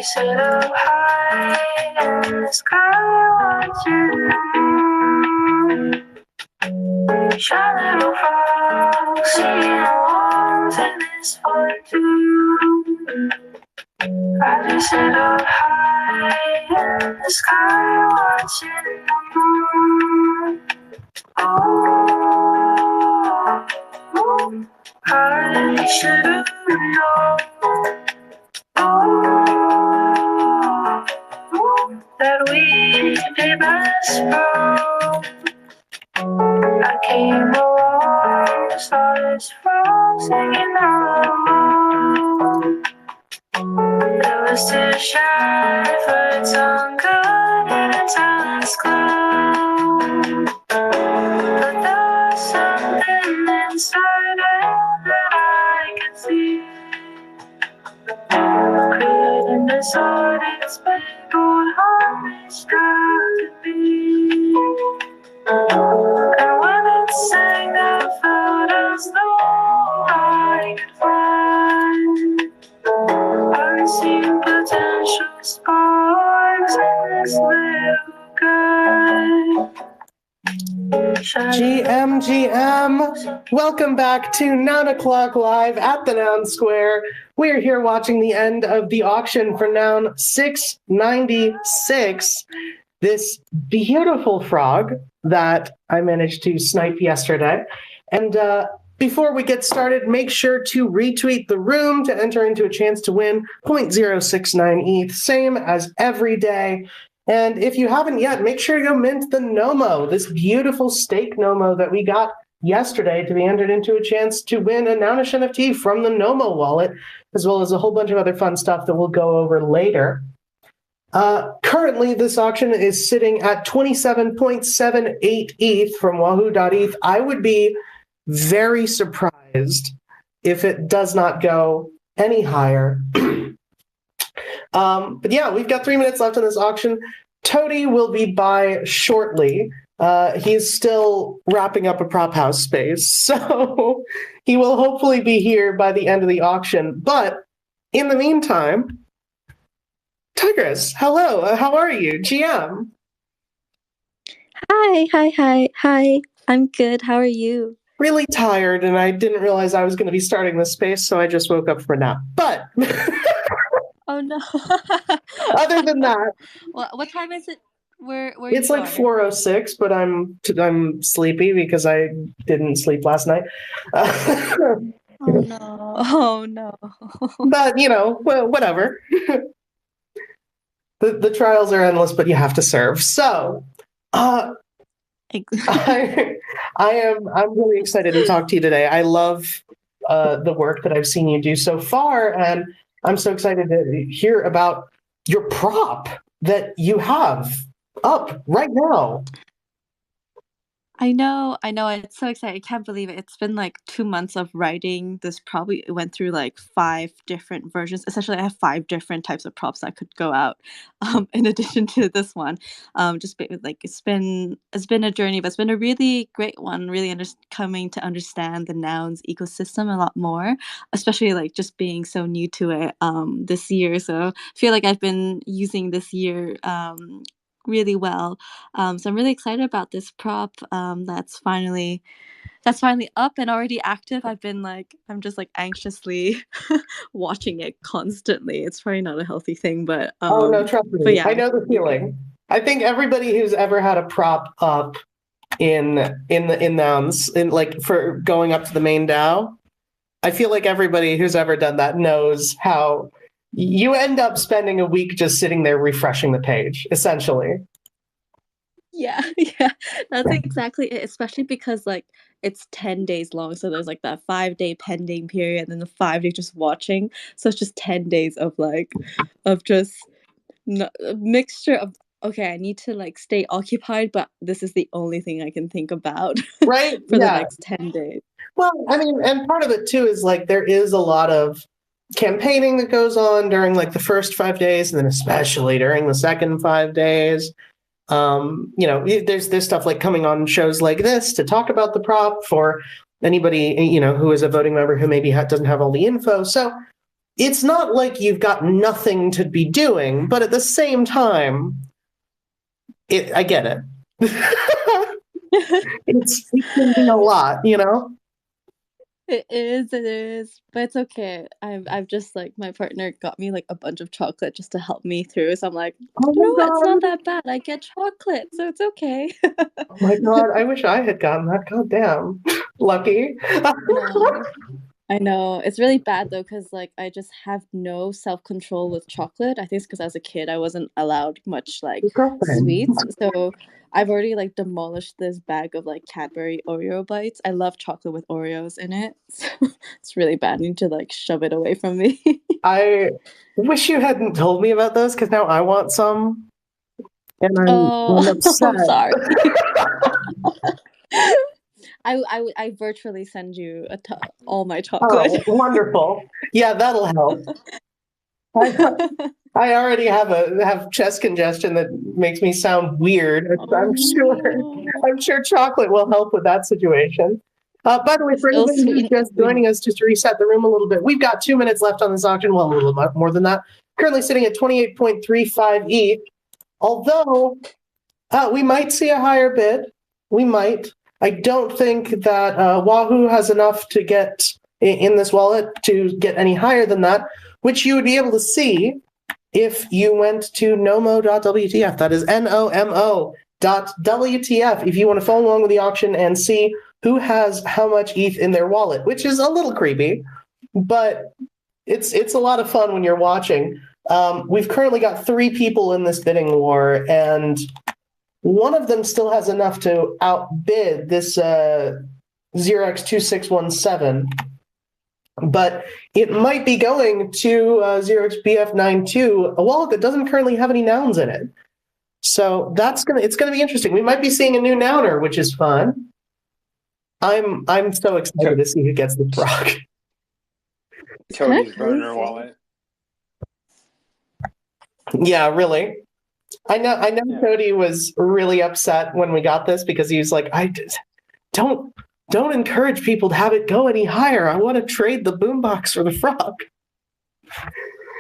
sit up high in the sky watching the moon. Shine little frogs singing along to this one too. I just sit up high in the sky watching the moon. Oh, I should have known that we'd be best friends. I came along, stars from singing along. It was too shy for its own good and its silence glow. But there was something inside it that I could see, creating this art, its big old heart reached out to be. And when it sang, I felt as though I could fly. I see potential sparks in this little guy. GM. Welcome back to 9 o'clock live at the Noun Square. We're here watching the end of the auction for Noun 696. This beautiful frog that I managed to snipe yesterday. And before we get started, make sure to retweet the room to enter into a chance to win 0.069 ETH, same as every day. And if you haven't yet, make sure to go mint the Nomo, this beautiful stake Nomo that we got yesterday to be entered into a chance to win a Nounish NFT from the Nomo wallet, as well as a whole bunch of other fun stuff that we'll go over later. Currently, this auction is sitting at 27.78 ETH from wahoo.eth. I would be very surprised if it does not go any higher. But yeah, we've got 3 minutes left in this auction. Toady will be by shortly. He's still wrapping up a prop house space, so he will hopefully be here by the end of the auction. But in the meantime, Tigris, hello. How are you? GM. Hi. I'm good. How are you? Really tired, and I didn't realize I was going to be starting this space, so I just woke up for a nap. But Oh no. other than that, what time is it? Where it's like 4:06, but I'm sleepy because I didn't sleep last night. Oh no. But well, whatever. The trials are endless, but you have to serve. So, I'm really excited to talk to you today. I love the work that I've seen you do so far, and I'm so excited to hear about your prop that you have up right now. I know. It's so exciting. I can't believe it. It's been like 2 months of writing. This probably went through like 5 different versions. Essentially, I have 5 different types of props that could go out. In addition to this one, it's been a journey, but it's been a really great one. Really coming to understand the nouns ecosystem a lot more, especially like just being so new to it this year. So I feel like I've been using this year really well. So I'm really excited about this prop that's finally up and already active. I'm just like anxiously watching it constantly. It's probably not a healthy thing, but oh no, trust me. yeah. I know the feeling. I think everybody who's ever had a prop up in nouns, for going up to the main DAO, I feel like everybody who's ever done that knows how you end up spending a week just sitting there refreshing the page, essentially. Yeah, that's exactly it. Especially because like it's 10 days long, so there's like that 5-day pending period, and then the 5 day just watching. So it's just 10 days of just a mixture of okay, I need to like stay occupied, but this is the only thing I can think about right for the next 10 days. Well, I mean, and part of it too is like there is a lot of campaigning that goes on during like the first 5 days, and then especially during the second 5 days. There's stuff like coming on shows like this to talk about the prop for anybody who is a voting member who maybe doesn't have all the info. So it's not like you've got nothing to be doing, but at the same time, I get it. It can be a lot, you know? It is, but it's okay. I've just like my partner got me like a bunch of chocolate just to help me through. So I'm like, Oh you know my what? It's not god. that bad. I get chocolate, so it's okay. Oh my god. I wish I had gotten that. God damn. Lucky. No. I know. It's really bad though, because like I just have no self-control with chocolate. I think it's because as a kid I wasn't allowed much like Girlfriend. sweets. So I've already like demolished this bag of like Cadbury Oreo bites. I love chocolate with Oreos in it. So it's really bad. I need to like shove it away from me. I wish you hadn't told me about those because now I want some and I'm Oh, upset. I'm sorry. I virtually send you all my chocolate. Oh, wonderful. Yeah, that'll help. I already have chest congestion that makes me sound weird. Oh no. I'm sure chocolate will help with that situation. By the way, for It'll anybody who's sweeten just joining us, just to reset the room a little bit, we've got 2 minutes left on this auction. Well, a little bit more than that. Currently sitting at 28.35 ETH. Although we might see a higher bid. We might. I don't think that Wahoo has enough to get in this wallet to get any higher than that, which you would be able to see if you went to nomo.wtf. That is NOMO.WTF. If you want to follow along with the auction and see who has how much ETH in their wallet, which is a little creepy, but it's a lot of fun when you're watching. We've currently got 3 people in this bidding war, and one of them still has enough to outbid this 0x2617, but it might be going to 0xBF92, a wallet that doesn't currently have any nouns in it. So it's gonna be interesting. We might be seeing a new nouner, which is fun. I'm so excited to see who gets the frog. Cody's burner wallet. Yeah, really. I know. Yeah. Cody was really upset when we got this because he was like, don't encourage people to have it go any higher. I want to trade the boombox for the frog.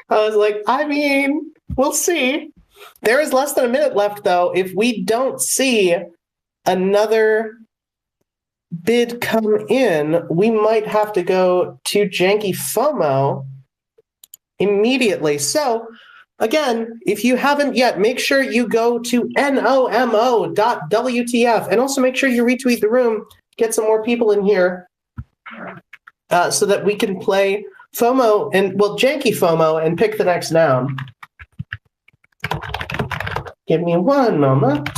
I was like, I mean, we'll see. There is less than a minute left, though. If we don't see another bid come in, we might have to go to Janky FOMO immediately. So, again, if you haven't yet, make sure you go to nomo.wtf and also make sure you retweet the room, get some more people in here so that we can play FOMO and, well, Janky FOMO and pick the next noun. Give me one moment.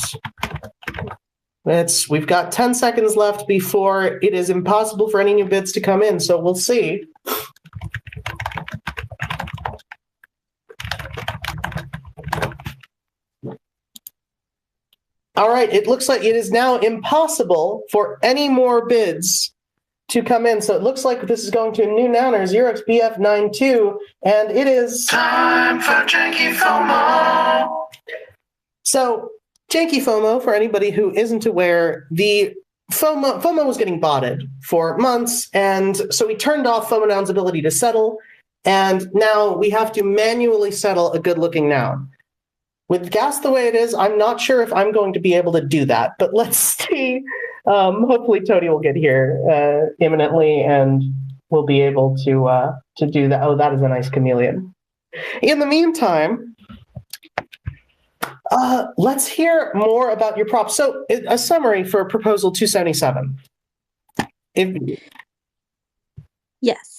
We've got 10 seconds left before it is impossible for any new bids to come in, so we'll see. All right, it looks like it is now impossible for any more bids to come in. So it looks like this is going to a new nouner, 0xBF92, and it is Time for Janky FOMO. So Janky FOMO, for anybody who isn't aware, the FOMO was getting botted for months, and so we turned off fomonouns' ability to settle, and now we have to manually settle a good-looking noun. With gas the way it is, I'm not sure if I'm going to be able to do that, but let's see. Hopefully Tony will get here imminently, and we'll be able to do that. Oh, that is a nice chameleon. In the meantime, let's hear more about your props. So, a summary for proposal 277. Yes.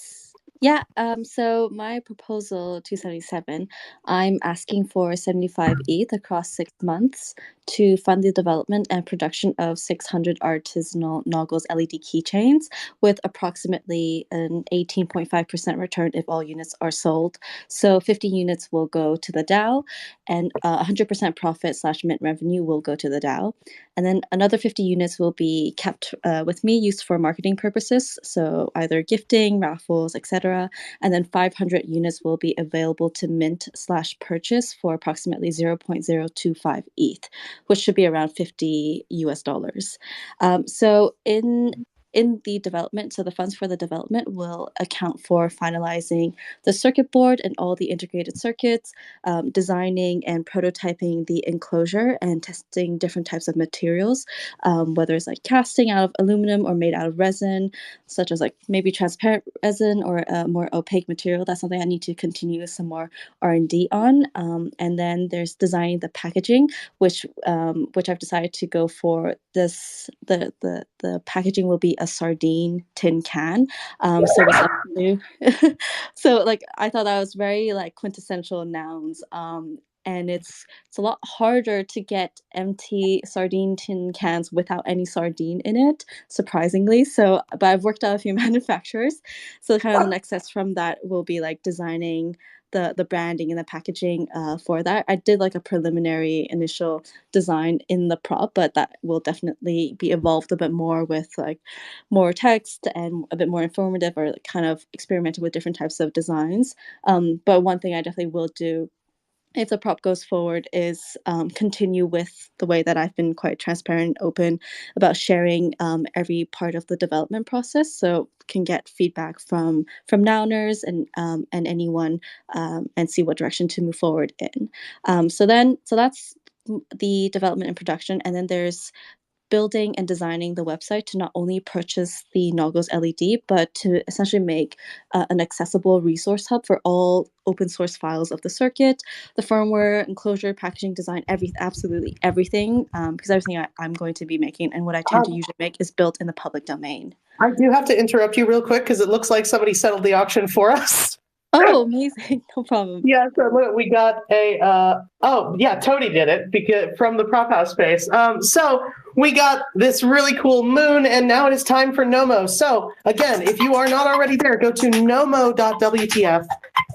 Yeah, so my proposal 277, I'm asking for 75 ETH across 6 months to fund the development and production of 600 artisanal Noggles LED keychains with approximately an 18.5% return if all units are sold. So 50 units will go to the DAO, and 100% profit / mint revenue will go to the DAO. And then another 50 units will be kept with me, used for marketing purposes, so either gifting, raffles, etc. And then 500 units will be available to mint / purchase for approximately 0.025 ETH, which should be around $50 US. So in in the development, so the funds for the development will account for finalizing the circuit board and all the integrated circuits, designing and prototyping the enclosure, and testing different types of materials, whether it's like casting out of aluminum or made out of resin, such as like maybe transparent resin or a more opaque material. That's something I need to continue some more R&D on. And then there's designing the packaging, which I've decided to go for this. The packaging will be a sardine tin can. So what's up new? So like I thought that was very like quintessential nouns. And it's a lot harder to get empty sardine tin cans without any sardine in it, surprisingly. So, but I've worked out a few manufacturers. So kind of the next steps from that will be like designing the branding and the packaging for that. I did like a preliminary initial design in the prop, but that will definitely be evolved a bit more with like more text and a bit more informative, or kind of experimented with different types of designs. But one thing I definitely will do if the prop goes forward is continue with the way that I've been quite transparent and open about sharing every part of the development process, so can get feedback from nouners and anyone, and see what direction to move forward in. So that's the development and production, and then there's building and designing the website to not only purchase the Noggles LED, but to essentially make an accessible resource hub for all open source files of the circuit, the firmware, enclosure, packaging, design, absolutely everything, because everything I'm going to be making and what I tend to usually make is built in the public domain. I do have to interrupt you real quick because it looks like somebody settled the auction for us. Oh, amazing. No problem. Yeah, so look, we got a, Tony did it because from the prop house space. So we got this really cool moon, and now it is time for Nomo. So again, if you are not already there, go to nomo.wtf,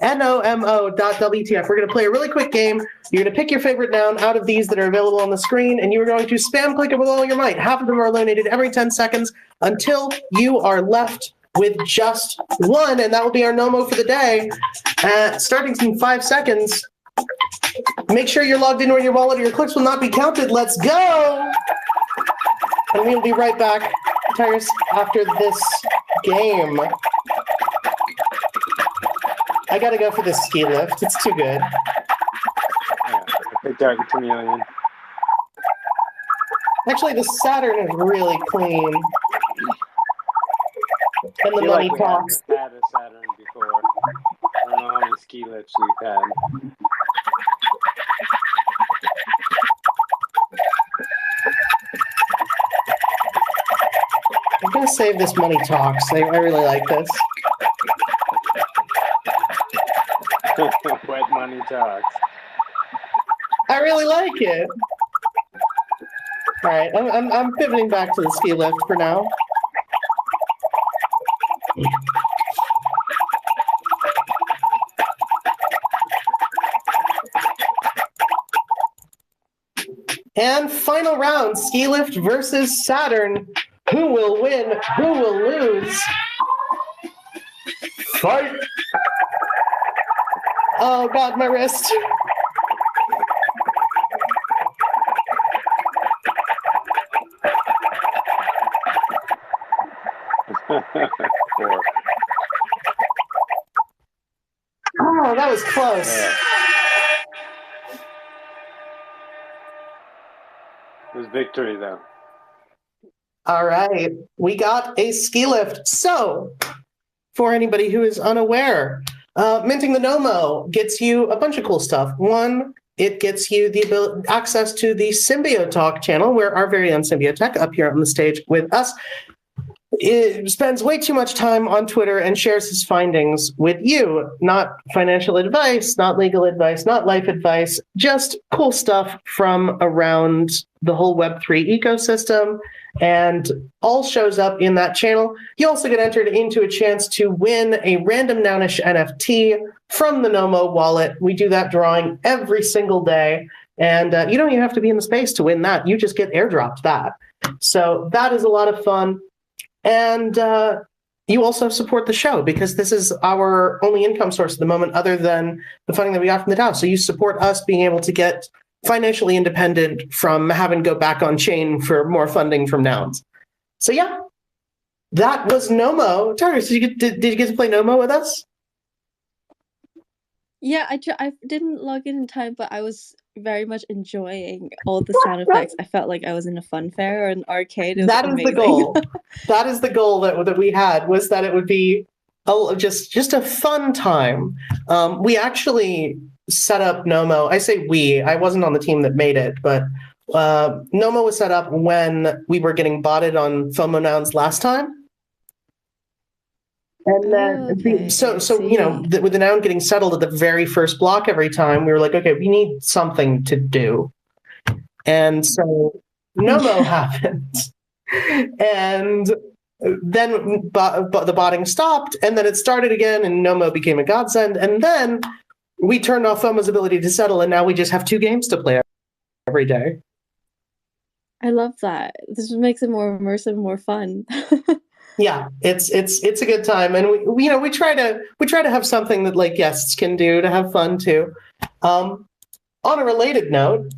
nomo.wtf. We're going to play a really quick game. You're going to pick your favorite noun out of these that are available on the screen, and you're going to spam click it with all your might. Half of them are eliminated every 10 seconds until you are left with just one, and that will be our Nomo for the day. Starting in 5 seconds. Make sure you're logged in or your wallet or your clicks will not be counted. Let's go! And we'll be right back, Tigris, after this game. I gotta go for this ski lift. It's too good. Yeah, big target chameleon. Actually, the Saturn is really clean. And the money talks. I've had a Saturn before. I don't know how many ski lifts we've had. I'm going to save this money talks. I really like this. Wet money talks. I really like it. All right, I'm pivoting back to the ski lift for now. And final round, ski lift versus Saturn. Who will win? Who will lose? Fight! Oh God, my wrist. Oh, that was close. Yeah. It was victory, though. All right, we got a ski lift. So, for anybody who is unaware, minting the Nomo gets you a bunch of cool stuff. One, it gets you the access to the Symbio Talk channel, where our very own Symbiotech up here on the stage with us spends way too much time on Twitter and shares his findings with you. Not financial advice, not legal advice, not life advice, just cool stuff from around the whole Web3 ecosystem, and all shows up in that channel. You also get entered into a chance to win a random Nounish NFT from the Nomo wallet. We do that drawing every single day, and you don't even have to be in the space to win that. You just get airdropped that. So that is a lot of fun. And you also support the show because this is our only income source at the moment other than the funding that we got from the DAO. So you support us being able to get financially independent from having to go back on chain for more funding from Nouns. So yeah, That was Nomo. Tigris, did you get to play Nomo with us? Yeah, I didn't log in time, but I was very much enjoying all the sound effects. I felt like I was in a fun fair or an arcade. It was That is amazing. the goal. That is the goal that we had, was that it would be just a fun time. We actually set up Nomo. I say we. I wasn't on the team that made it, but Nomo was set up when we were getting botted on fomonouns last time. And then, Okay, so I you know, see. with the noun getting settled at the very first block every time, we were like, okay, we need something to do. And so Nomo happened. And then the botting stopped, and then it started again, and Nomo became a godsend. And then we turned off FOMO's ability to settle, and now we just have 2 games to play every day. I love that. This makes it more immersive, more fun. Yeah, it's a good time, and we try to have something that like guests can do to have fun too. On a related note,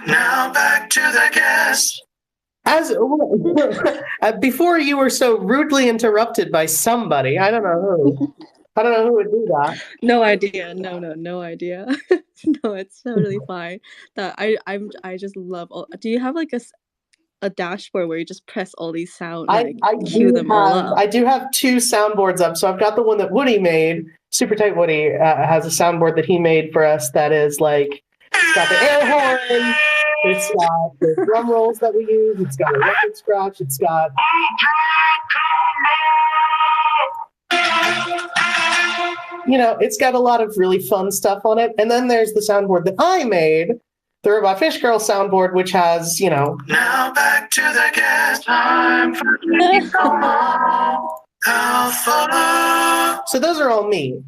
now back to the guest. As before, you were so rudely interrupted by somebody. I don't know who. I don't know who would do that. No idea. No idea. No, it's totally fine. That I just love all. Do you have like a dashboard where you just press all these sound, like cue them all up? I do have 2 soundboards up. So I've got the one that Woody made. Super Tight Woody has a soundboard that he made for us that is like, it's got the air horn, it's got the drum rolls that we use, it's got a record scratch, it's got... You know, it's got a lot of really fun stuff on it. And then there's the soundboard that I made, the Robot Fish Girl soundboard, which has, you know, now back to the guest time for So those are all me.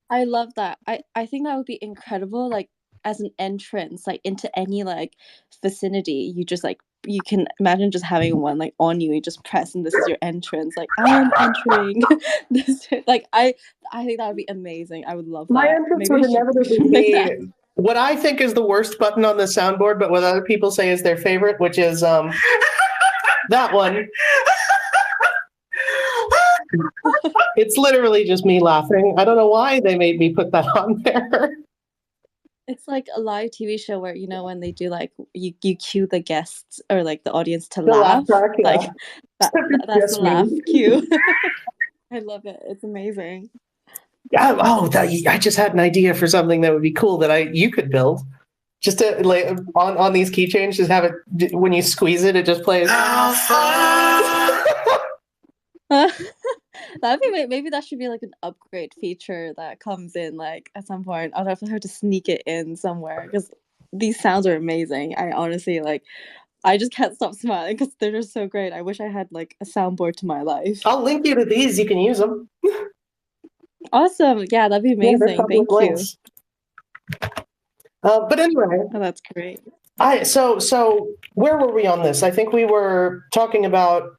I love that. I think that would be incredible, like as an entrance, like into any like vicinity. You just like, you can imagine just having one like on you. You just press and this is your entrance. Like, I am entering this. Like I think that would be amazing. I would love that. My entrance would inevitably be what I think is the worst button on the soundboard, but what other people say is their favorite, which is that one. It's literally just me laughing. I don't know why they made me put that on there. It's like a live TV show where, you know, when they do like you cue the guests or like the audience to laugh. Track, yeah. Like that's the laugh cue. I love it. It's amazing. I just had an idea for something that would be cool that you could build. Just to like on these keychains, just have it when you squeeze it, it just plays. That'd be, maybe that should be like an upgrade feature that comes in like at some point. I'll have to sneak it in somewhere because these sounds are amazing. I honestly like, I just can't stop smiling because they're just so great. I wish I had like a soundboard to my life. I'll link you to these. You can use them. Awesome. Yeah, that'd be amazing. Thank you. But anyway. Oh, that's great. So where were we on this? I think we were talking about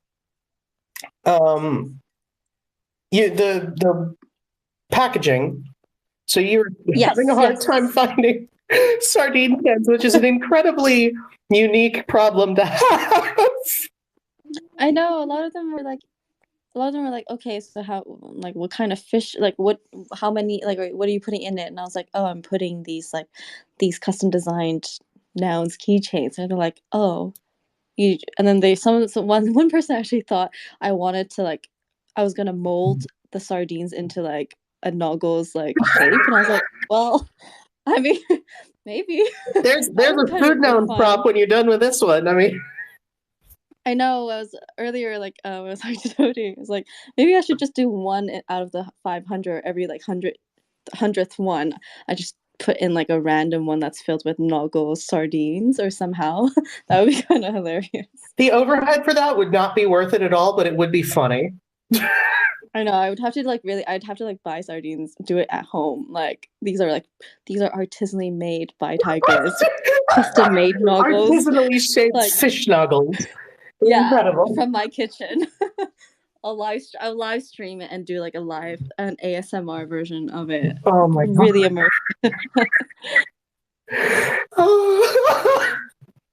the packaging. So you're having a hard time finding sardine cans, which is an incredibly unique problem to have. I know a lot of them were like, okay, so how, like, what kind of fish, like, how many, like, what are you putting in it? And I was like, oh, I'm putting these custom designed nouns keychains. And they're like, oh, and then one person actually thought I wanted to like, I was gonna mold the sardines into like a Noggles like shape, and I was like, well, I mean, maybe there's a food noun prop when you're done with this one. I mean, I know. I was earlier like I was talking to Tony. I was like, maybe I should just do one out of the 500 every like 100th one. I just put in like a random one that's filled with Noggles sardines or somehow. That would be kind of hilarious. The overhead for that would not be worth it at all, but it would be funny. I know. I'd have to buy sardines, do it at home. Like these are artisanally made by Tigris, custom made Noggles, artisanally shaped like, fish Noggles. Yeah, incredible. From my kitchen. I'll live stream it and do like an ASMR version of it. Oh my God. Really immersive.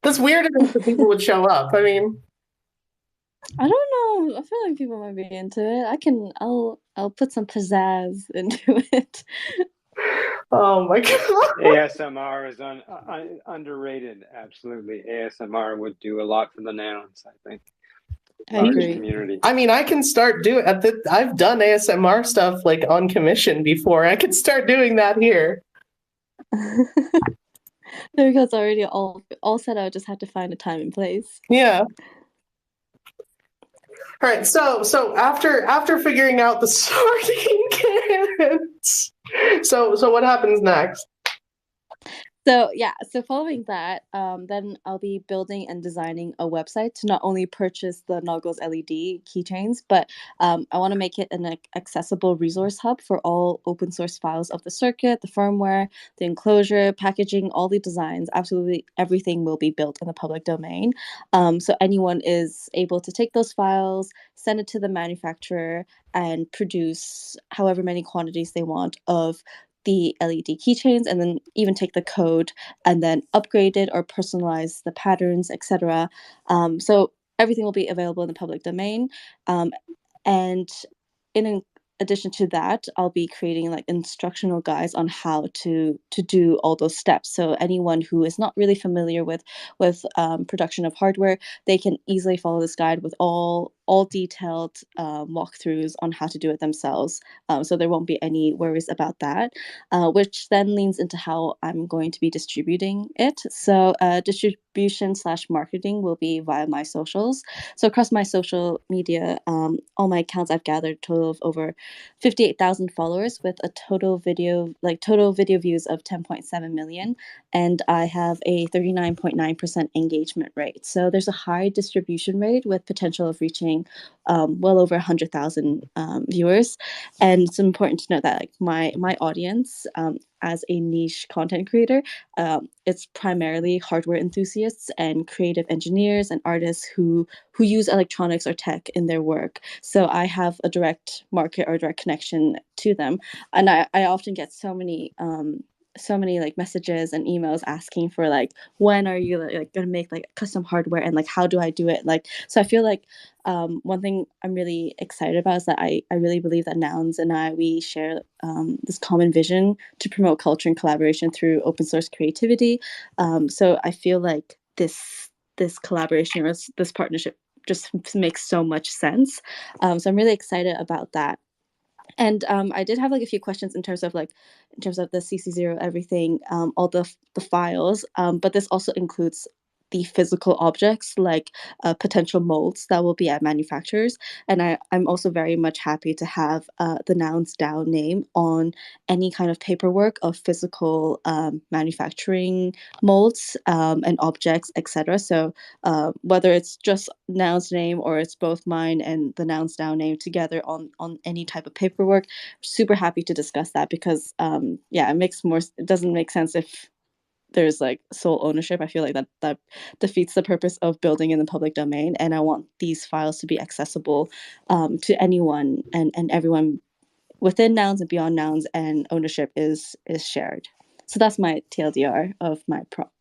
That's weird enough that people would show up. I mean, I don't know. I feel like people might be into it. I'll put some pizzazz into it. Oh my god. ASMR is underrated. Absolutely, ASMR would do a lot for the nouns. I think I large agree. community. I mean, I can start doing. I've done ASMR stuff like on commission before. I could start doing that here. There we go. It's already all set out. Just have to find a time and place. Yeah. All right. So after figuring out the sorting cans, so what happens next? So yeah, so following that, then I'll be building and designing a website to not only purchase the Noggles LED keychains, but I want to make it an accessible resource hub for all open source files of the circuit, the firmware, the enclosure, packaging, all the designs. Absolutely everything will be built in the public domain. So anyone is able to take those files, send it to the manufacturer, and produce however many quantities they want of the LED keychains, and then even take the code and then upgrade it or personalize the patterns, etc. So everything will be available in the public domain. And in addition to that, I'll be creating like instructional guides on how to do all those steps. So anyone who is not really familiar with production of hardware, they can easily follow this guide with all detailed walkthroughs on how to do it themselves. So there won't be any worries about that, which then leans into how I'm going to be distributing it. So distribution / marketing will be via my socials. So across my social media, all my accounts, I've gathered a total of over 58,000 followers with a total video views of 10.7 million, and I have a 39.9% engagement rate. So there's a high distribution rate with potential of reaching well over 100,000 viewers. And it's important to note that like my audience, as a niche content creator, it's primarily hardware enthusiasts and creative engineers and artists who use electronics or tech in their work. So I have a direct market or direct connection to them, and I often get so many like messages and emails asking for like, when are you like gonna make like custom hardware, and like how do I do it. Like, so I feel like one thing I'm really excited about is that I really believe that Nouns and we share this common vision to promote culture and collaboration through open source creativity. So I feel like this collaboration or this partnership just makes so much sense. So I'm really excited about that. And I did have like a few questions in terms of the CC0 everything, all the files, but this also includes the physical objects like potential molds that will be at manufacturers. And I'm also very much happy to have the NounsDAO name on any kind of paperwork of physical manufacturing molds and objects, etc. So whether it's just Noun's name or it's both mine and the NounsDAO name together on any type of paperwork, super happy to discuss that, because it doesn't make sense if there's like sole ownership. I feel like that defeats the purpose of building in the public domain, and I want these files to be accessible to anyone and everyone within Nouns and beyond Nouns, and ownership is shared. So that's my TLDR of my prop.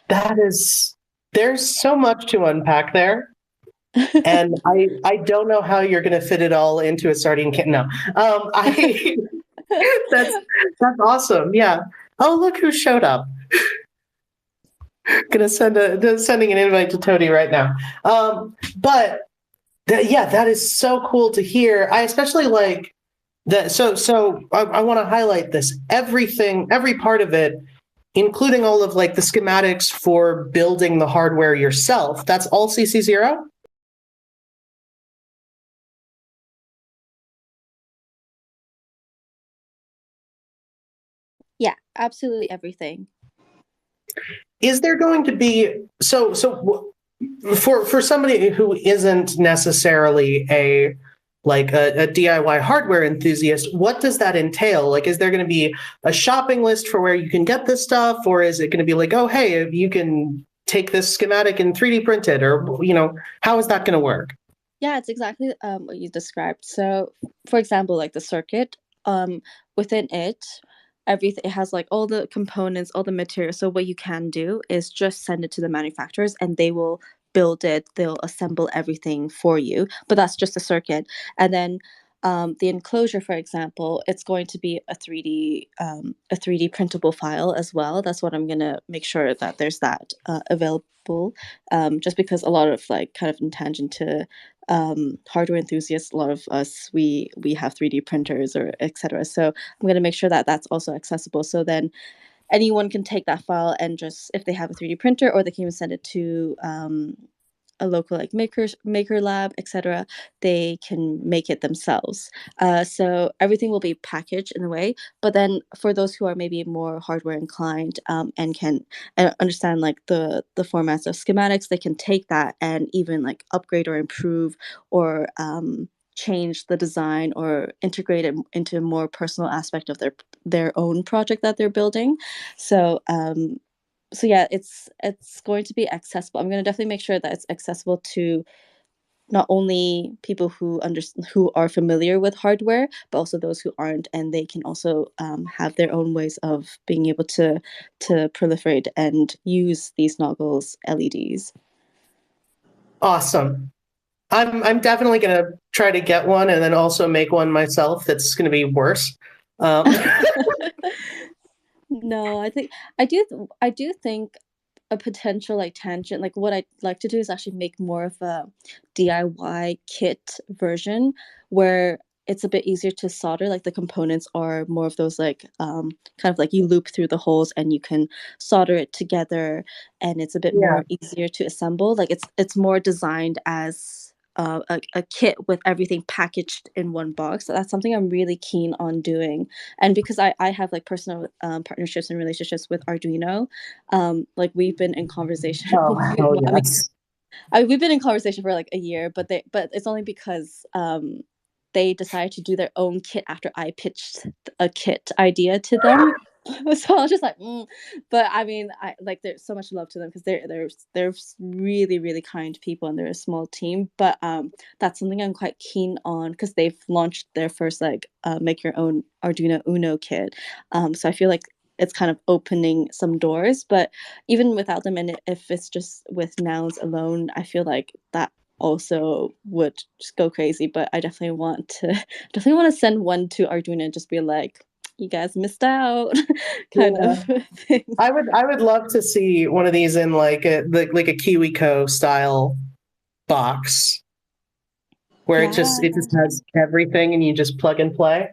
There's so much to unpack there. And I don't know how you're going to fit it all into a sardine can. No, that's awesome. Yeah. Oh, look who showed up. Gonna sending an invite to Tony right now. But that is so cool to hear. I especially like that. So I want to highlight this. Everything, every part of it, including all of like the schematics for building the hardware yourself. That's all CC0. Yeah, absolutely everything. Is there going to be for somebody who isn't necessarily a DIY hardware enthusiast, what does that entail? Like, is there going to be a shopping list for where you can get this stuff, or is it going to be like, oh, hey, you can take this schematic and 3D print it, or how is that going to work? Yeah, it's exactly what you described. So, for example, like the circuit, within it, everything, it has like all the components, all the materials. So what you can do is just send it to the manufacturers, and they will build it, they'll assemble everything for you, but that's just a circuit. And then the enclosure, for example, it's going to be a 3D printable file as well. That's what I'm going to make sure that there's that available, just because a lot of like kind of in tangent to hardware enthusiasts, a lot of us, we have 3D printers or etc. So I'm going to make sure that that's also accessible. So then anyone can take that file and just, if they have a 3D printer, or they can even send it to a local like maker lab, etc., they can make it themselves. So everything will be packaged in a way. But then for those who are maybe more hardware inclined, and can understand like the formats of schematics, they can take that and even like upgrade or improve, or change the design or integrate it into a more personal aspect of their own project that they're building. So yeah, it's going to be accessible. I'm going to definitely make sure that it's accessible to not only people who are familiar with hardware, but also those who aren't, and they can also have their own ways of being able to proliferate and use these Noggles LEDs. Awesome. I'm definitely going to try to get one and then also make one myself. That's going to be worse. No, I do think a potential like tangent, like what I'd like to do is actually make more of a DIY kit version where it's a bit easier to solder. Like the components are more of those like kind of like you loop through the holes and you can solder it together, and it's a bit more easier to assemble. Like it's more designed as a kit with everything packaged in one box. So that's something I'm really keen on doing. And because I have like personal partnerships and relationships with Arduino, like we've been in conversation. Yes. We've been in conversation for like a year, but it's only because they decided to do their own kit after I pitched a kit idea to them. So I was just like, but I mean, I like, there's so much love to them because they're really, really kind people, and they're a small team. But that's something I'm quite keen on because they've launched their first like make your own Arduino Uno kit. So I feel like it's kind of opening some doors. But even without them, and if it's just with Nouns alone, I feel like that also would just go crazy. But I definitely want to send one to Arduino and just be like, you guys missed out, kind of thing. I would love to see one of these in like a KiwiCo style box where it just has everything and you just plug and play.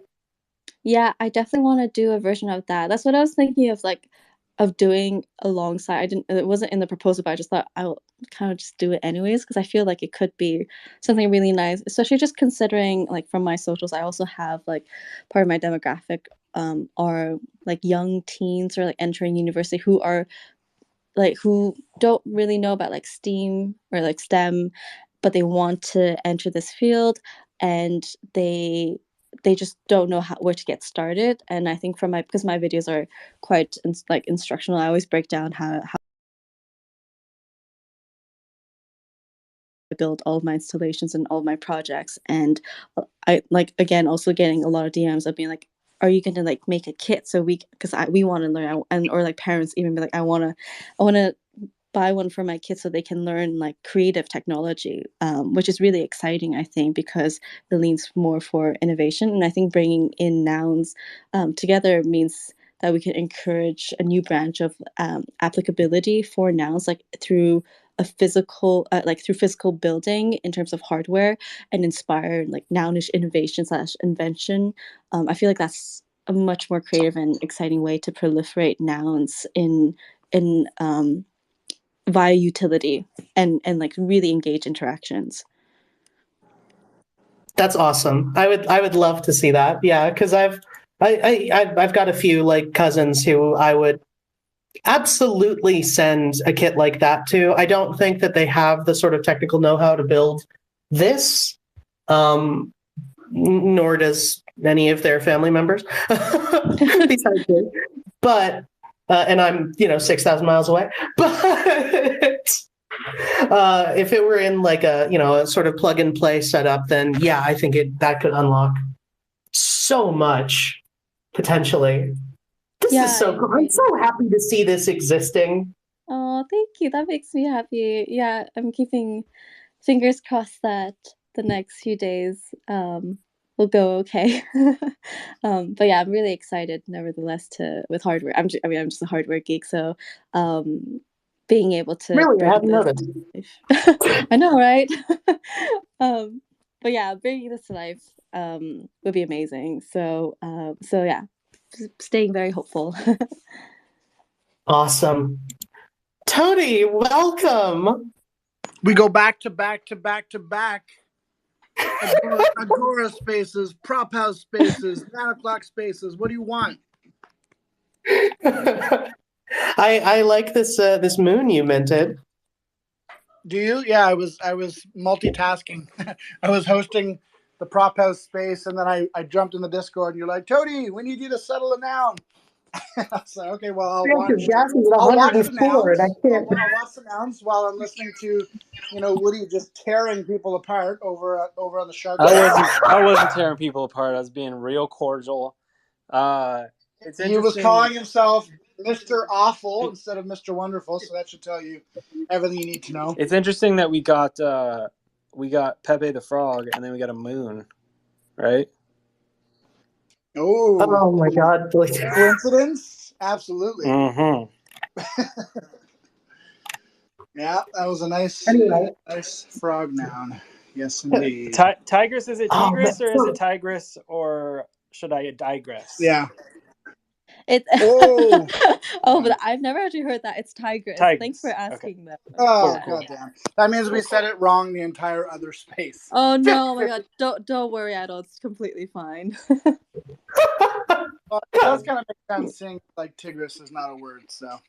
Yeah, I definitely want to do a version of that. That's what I was thinking of doing alongside. It wasn't in the proposal, but I just thought I'll kind of just do it anyways because I feel like it could be something really nice, especially just considering like from my socials, I also have like part of my demographic are like young teens or like entering university who are like who don't really know about like STEAM or like STEM, but they want to enter this field, and they just don't know where to get started. And I think because my videos are quite like instructional, I always break down how I build all of my installations and all of my projects. And I like, again, also getting a lot of DMs of being like, are you going to like make a kit so we want to learn, and or like parents even be like, I want to buy one for my kids so they can learn like creative technology, which is really exciting, I think, because it leans more for innovation. And I think bringing in Nouns together means that we can encourage a new branch of applicability for Nouns, like through physical building in terms of hardware, and inspire like Nounish innovation / invention. I feel like that's a much more creative and exciting way to proliferate Nouns in via utility and like really engage interactions. That's awesome. I would love to see that. Yeah, because I've got a few like cousins who I would absolutely send a kit like that to. I don't think that they have the sort of technical know-how to build this, nor does any of their family members besides me. But and I'm 6,000 miles away. But if it were in like a sort of plug and play setup, then yeah, I think that could unlock so much potentially. This is so cool. I'm so happy to see this existing. Oh, thank you. That makes me happy. Yeah, I'm keeping fingers crossed that the next few days will go okay. But yeah, I'm really excited nevertheless to with hardware. I'm just a hardware geek, so being able to Really, I bring hadn't this noticed. to life. I know, right? But yeah, bringing this to life would be amazing. So yeah, just staying very hopeful. Awesome. Tony, welcome. We go back to back to back to back. Agora spaces, prop house spaces, 9 o'clock spaces. What do you want? I like this moon you minted. Do you? Yeah, I was multitasking. I was hosting the prop house space, and then I jumped in the Discord, and you're like, Tony, we need you to settle a noun. I was like, okay, well, I'll watch Gas is at the 104, and I nouns. can't. I'll watch the nouns while I'm listening to, Woody just tearing people apart over on the shark. I wasn't tearing people apart. I was being real cordial. It's He was interesting. calling himself Mr. Awful instead of Mr. Wonderful, so that should tell you everything you need to know. It's interesting that we got Pepe the Frog, and then we got a moon, right? Oh my God! Coincidence? Absolutely. Mm-hmm. Yeah, that was a nice, nice frog noun. Yes, indeed. Tigris, is it Tigris or is it Tigris, or should I digress? Yeah. It's oh, but I've never actually heard that. It's Tigris. Thanks for asking that. Oh, goddamn! That means we said it wrong the entire other space. Oh no! Oh my God! Don't worry at all. It's completely fine. Well, it does kind of make sense seeing like Tigris is not a word, so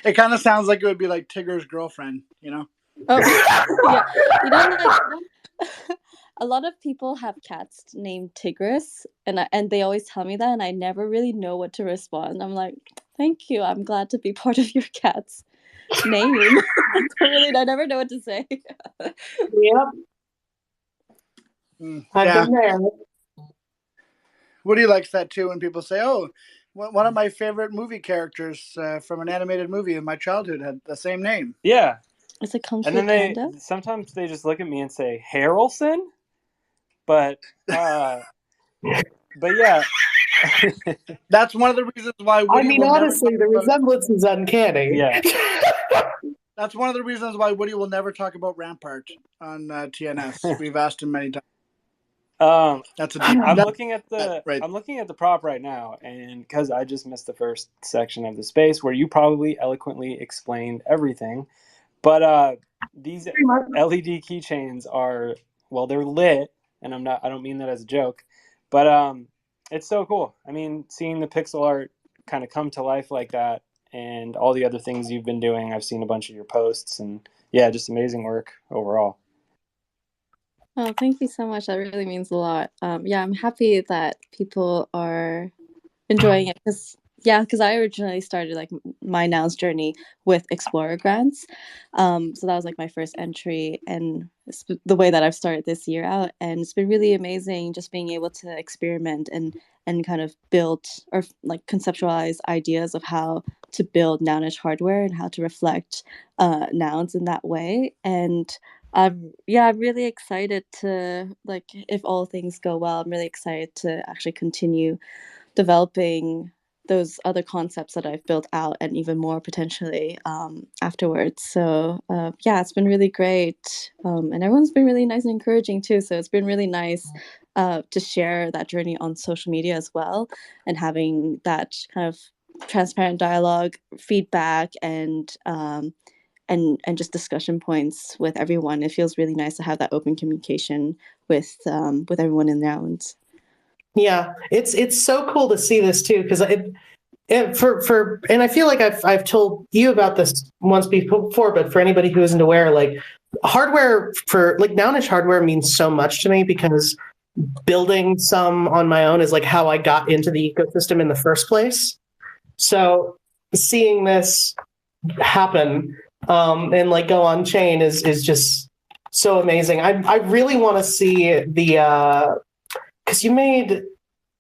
it kind of sounds like it would be like Tigger's girlfriend, Oh yeah, like a lot of people have cats named Tigris, and they always tell me that, and I never really know what to respond. I'm like, thank you. I'm glad to be part of your cat's name. I never know what to say. Yep. I've been there. Woody likes that too when people say, "Oh, one of my favorite movie characters from an animated movie in my childhood had the same name." Yeah. It's a Kung Fu And then Panda? sometimes they just look at me and say Harrelson, but yeah. That's one of the reasons why Woody honestly, the resemblance is uncanny. Yeah. That's one of the reasons why Woody will never talk about Rampart on TNS. We've asked him many times. I'm looking at the prop right now, and because I just missed the first section of the space where you probably eloquently explained everything, but these LED keychains are, well, they're lit, and I don't mean that as a joke, but it's so cool. I mean, seeing the pixel art kind of come to life like that, and all the other things you've been doing. I've seen a bunch of your posts, and yeah, just amazing work overall. Oh, thank you so much. That really means a lot. Yeah, I'm happy that people are enjoying it because I originally started like my Nouns journey with Explorer grants. So that was like my first entry, and the way that I've started this year out, and it's been really amazing just being able to experiment and kind of build or like conceptualize ideas of how to build nounish hardware and how to reflect nouns in that way. And I'm really excited to, like, if all things go well, I'm really excited to actually continue developing those other concepts that I've built out and even more potentially afterwards. So it's been really great. And everyone's been really nice and encouraging too. So it's been really nice to share that journey on social media as well, and having that kind of transparent dialogue, feedback, and just discussion points with everyone. It feels really nice to have that open communication with everyone in Nouns. Yeah, it's so cool to see this too, because and I feel like I've told you about this once before, but for anybody who isn't aware, like hardware for like nounish hardware means so much to me, because building some on my own is like how I got into the ecosystem in the first place. So seeing this happen and like go on chain is just so amazing. I really want to see the because you made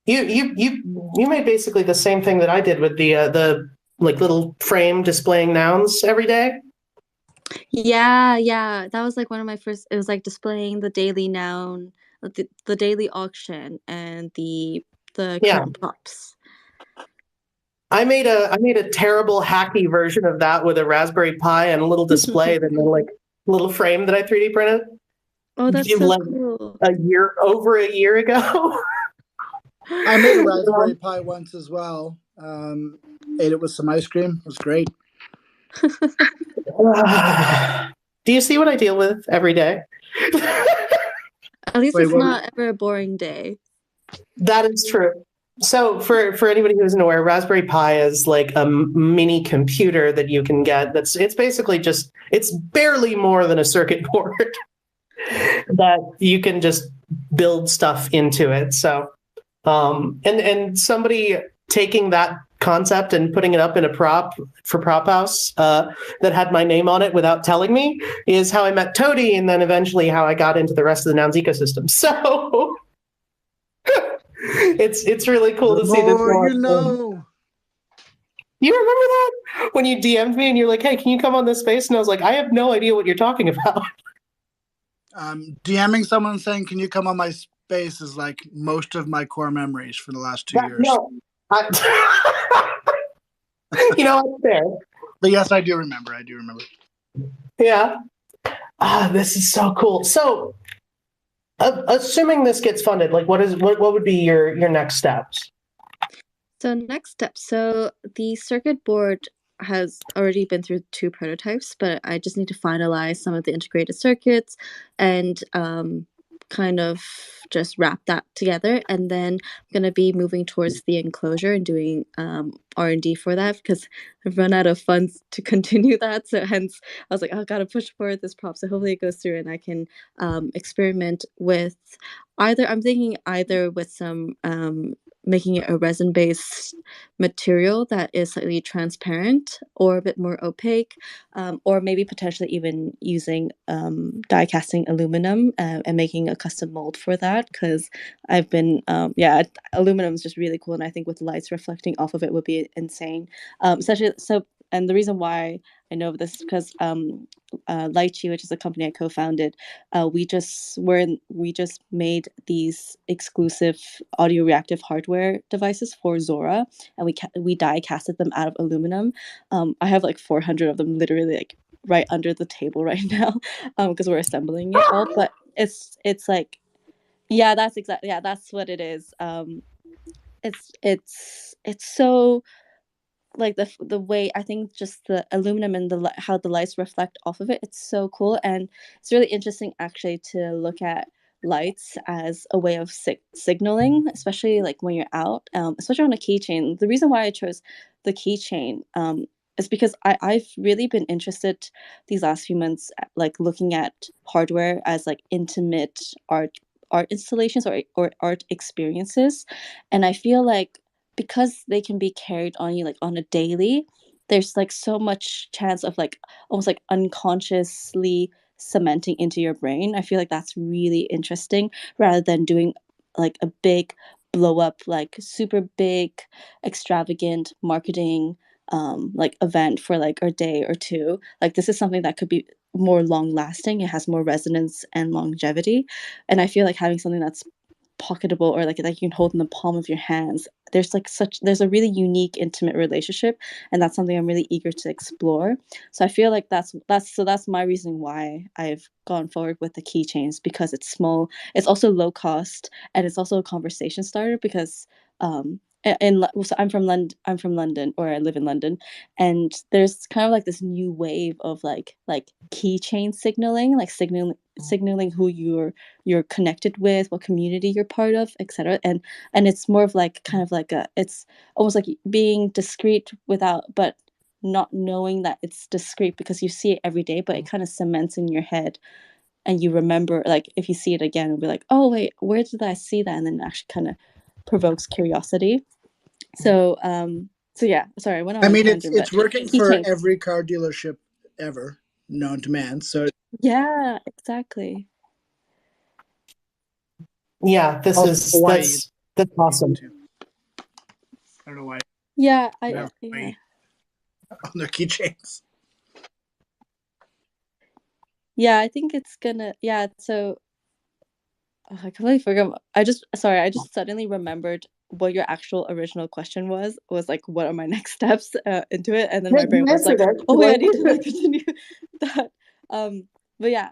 basically the same thing that I did with the like little frame displaying nouns every day. Yeah, that was like one of my first. It was like displaying the daily noun, the daily auction, and the Yeah. current props. I made a terrible hacky version of that with a Raspberry Pi and a little display, that like little frame that I 3D printed. Oh, that's so cool. Over a year ago. I made a Raspberry Pi once as well. Ate it with some ice cream. It was great. Do you see what I deal with every day? At least it's not ever a boring day. That is true. So for anybody who isn't aware, Raspberry Pi is like a mini computer that you can get. It's basically just, it's barely more than a circuit board that you can just build stuff into it. So and somebody taking that concept and putting it up in a prop for Prop House that had my name on it without telling me is how I met Toady, and then eventually how I got into the rest of the Nouns ecosystem. So it's really cool to see this. You know. You remember that when you DM'd me and you're like, "Hey, can you come on this space?" And I was like, "I have no idea what you're talking about." DMing someone saying, "Can you come on my space?" is like most of my core memories for the last 2 years. No, you know, it's fair. But yes, I do remember. Yeah. This is so cool. So, assuming this gets funded, like, what would be your next steps? So next step. So the circuit board has already been through 2 prototypes, but I just need to finalize some of the integrated circuits and kind of just wrap that together. And then I'm going to be moving towards the enclosure and doing R&D for that, because I've run out of funds to continue that. So hence I was like, oh, gotta push forward this prop. So hopefully it goes through and I can experiment with I'm thinking either with some making it a resin-based material that is slightly transparent or a bit more opaque, or maybe potentially even using die casting aluminum and making a custom mold for that, because I've been aluminum is just really cool, and I think with lights reflecting off of it would be insane. Especially so, and the reason why I know of this is because Lychee, which is a company I co-founded, we just made these exclusive audio reactive hardware devices for Zora, and we die casted them out of aluminum. I have like 400 of them literally like right under the table right now, because we're assembling it all. But it's like, yeah, that's what it is. It's so like the way, I think just the aluminum and how the lights reflect off of it, it's so cool. And it's really interesting actually to look at lights as a way of signaling, especially like when you're out, especially on a keychain. The reason why I chose the keychain is because I've really been interested these last few months like looking at hardware as like intimate art installations or art experiences. And I feel like because they can be carried on you like on a daily, there's like so much chance of like almost like unconsciously cementing into your brain. I feel like that's really interesting, rather than doing like a big blow up, like super big extravagant marketing like event for like a day or two. Like this is something that could be more long lasting. It has more resonance and longevity, and I feel like having something that's pocketable or like that you can hold in the palm of your hands, there's a really unique intimate relationship, and that's something I'm really eager to explore. So I feel like that's my reason why I've gone forward with the keychains, because it's small, it's also low cost, and it's also a conversation starter, because so I'm from London, or I live in London, and there's kind of like this new wave of like keychain signaling, like signaling who you're connected with, what community you're part of, etc. And it's more of like kind of like it's almost like being discreet but not knowing that it's discreet, because you see it every day, but it kind of cements in your head, and you remember, like if you see it again, it'll be like, oh wait, where did I see that? And then it actually kind of provokes curiosity. So yeah, sorry, I went on. I mean, it's working for every car dealership ever known to man. So yeah, exactly. Yeah, that's awesome. I don't know why. Yeah, on their keychains. Yeah, I think it's gonna. Yeah, so I completely forgot. I just suddenly remembered what your actual original question was. Was like, what are my next steps into it? And then my brain You was like, answered it. oh wait, I need to like continue that. But yeah,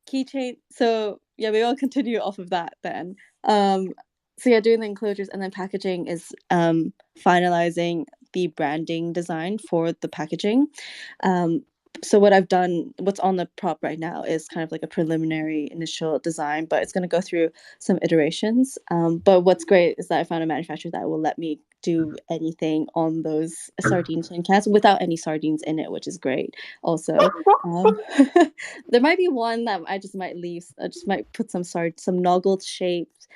keychain. So yeah, maybe I'll continue off of that then. So yeah, doing the enclosures and then packaging is finalizing the branding design for the packaging. So what I've done, what's on the prop right now is kind of like a preliminary initial design, but it's going to go through some iterations. But what's great is that I found a manufacturer that will let me do anything on those sardine tin cans without any sardines in it, which is great. Also, there might be one that I just might leave. I just might put some noggle shaped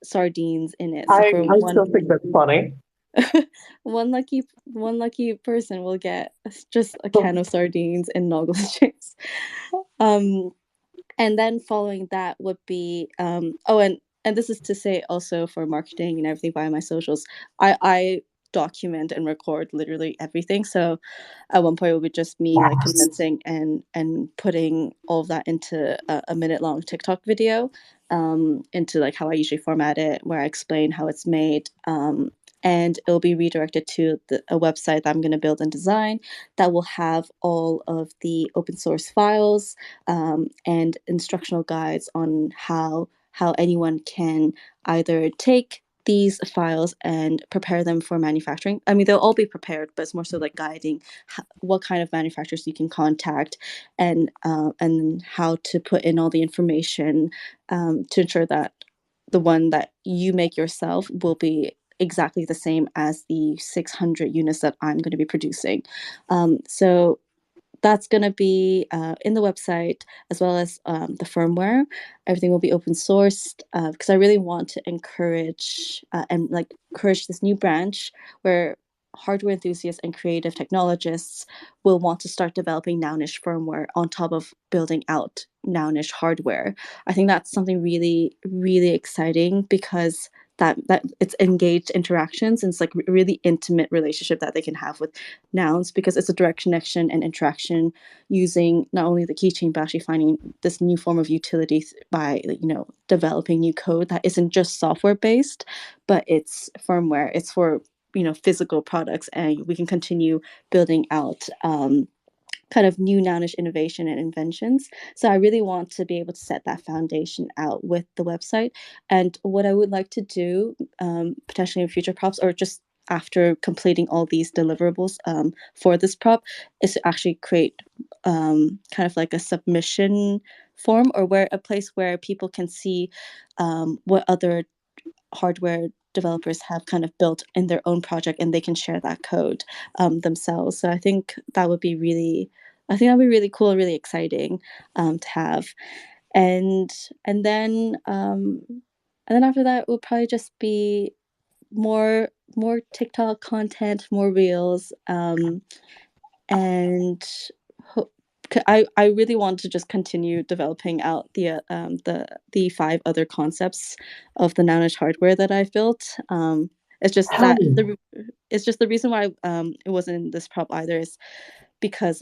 sardines in it. So I for one, still think that's funny. one lucky person will get just a can of sardines and noggle shapes. And then following that would be and this is to say also for marketing and everything via my socials, I document and record literally everything. So at one point it would be just me like condensing and putting all of that into a minute long TikTok video, into like how I usually format it, where I explain how it's made. And it'll be redirected to a website that I'm going to build and design that will have all of the open source files, and instructional guides on how anyone can either take these files and prepare them for manufacturing. I mean, they'll all be prepared, but it's more so like guiding what kind of manufacturers you can contact, and how to put in all the information, to ensure that the one that you make yourself will be exactly the same as the 600 units that I'm going to be producing. So that's going to be in the website, as well as the firmware. Everything will be open sourced, because I really want to encourage this new branch where hardware enthusiasts and creative technologists will want to start developing Nounish firmware on top of building out Nounish hardware. I think that's something really, really exciting, because that it's engaged interactions, and it's like a really intimate relationship that they can have with nouns, because it's a direct connection and interaction using not only the keychain, but actually finding this new form of utility by developing new code that isn't just software based, but it's firmware. It's for physical products, and we can continue building out kind of new Nounish innovation and inventions. So I really want to be able to set that foundation out with the website. And what I would like to do, potentially in future props, or just after completing all these deliverables for this prop, is to actually create kind of like a submission form, or a place where people can see what other hardware developers have kind of built in their own project, and they can share that code themselves. So I think that would be really cool and really exciting to have. And then after that will probably just be more TikTok content, more reels, and I really want to just continue developing out the 5 other concepts of the Nounish hardware that I've built. It's just that the reason why it wasn't in this prop either is because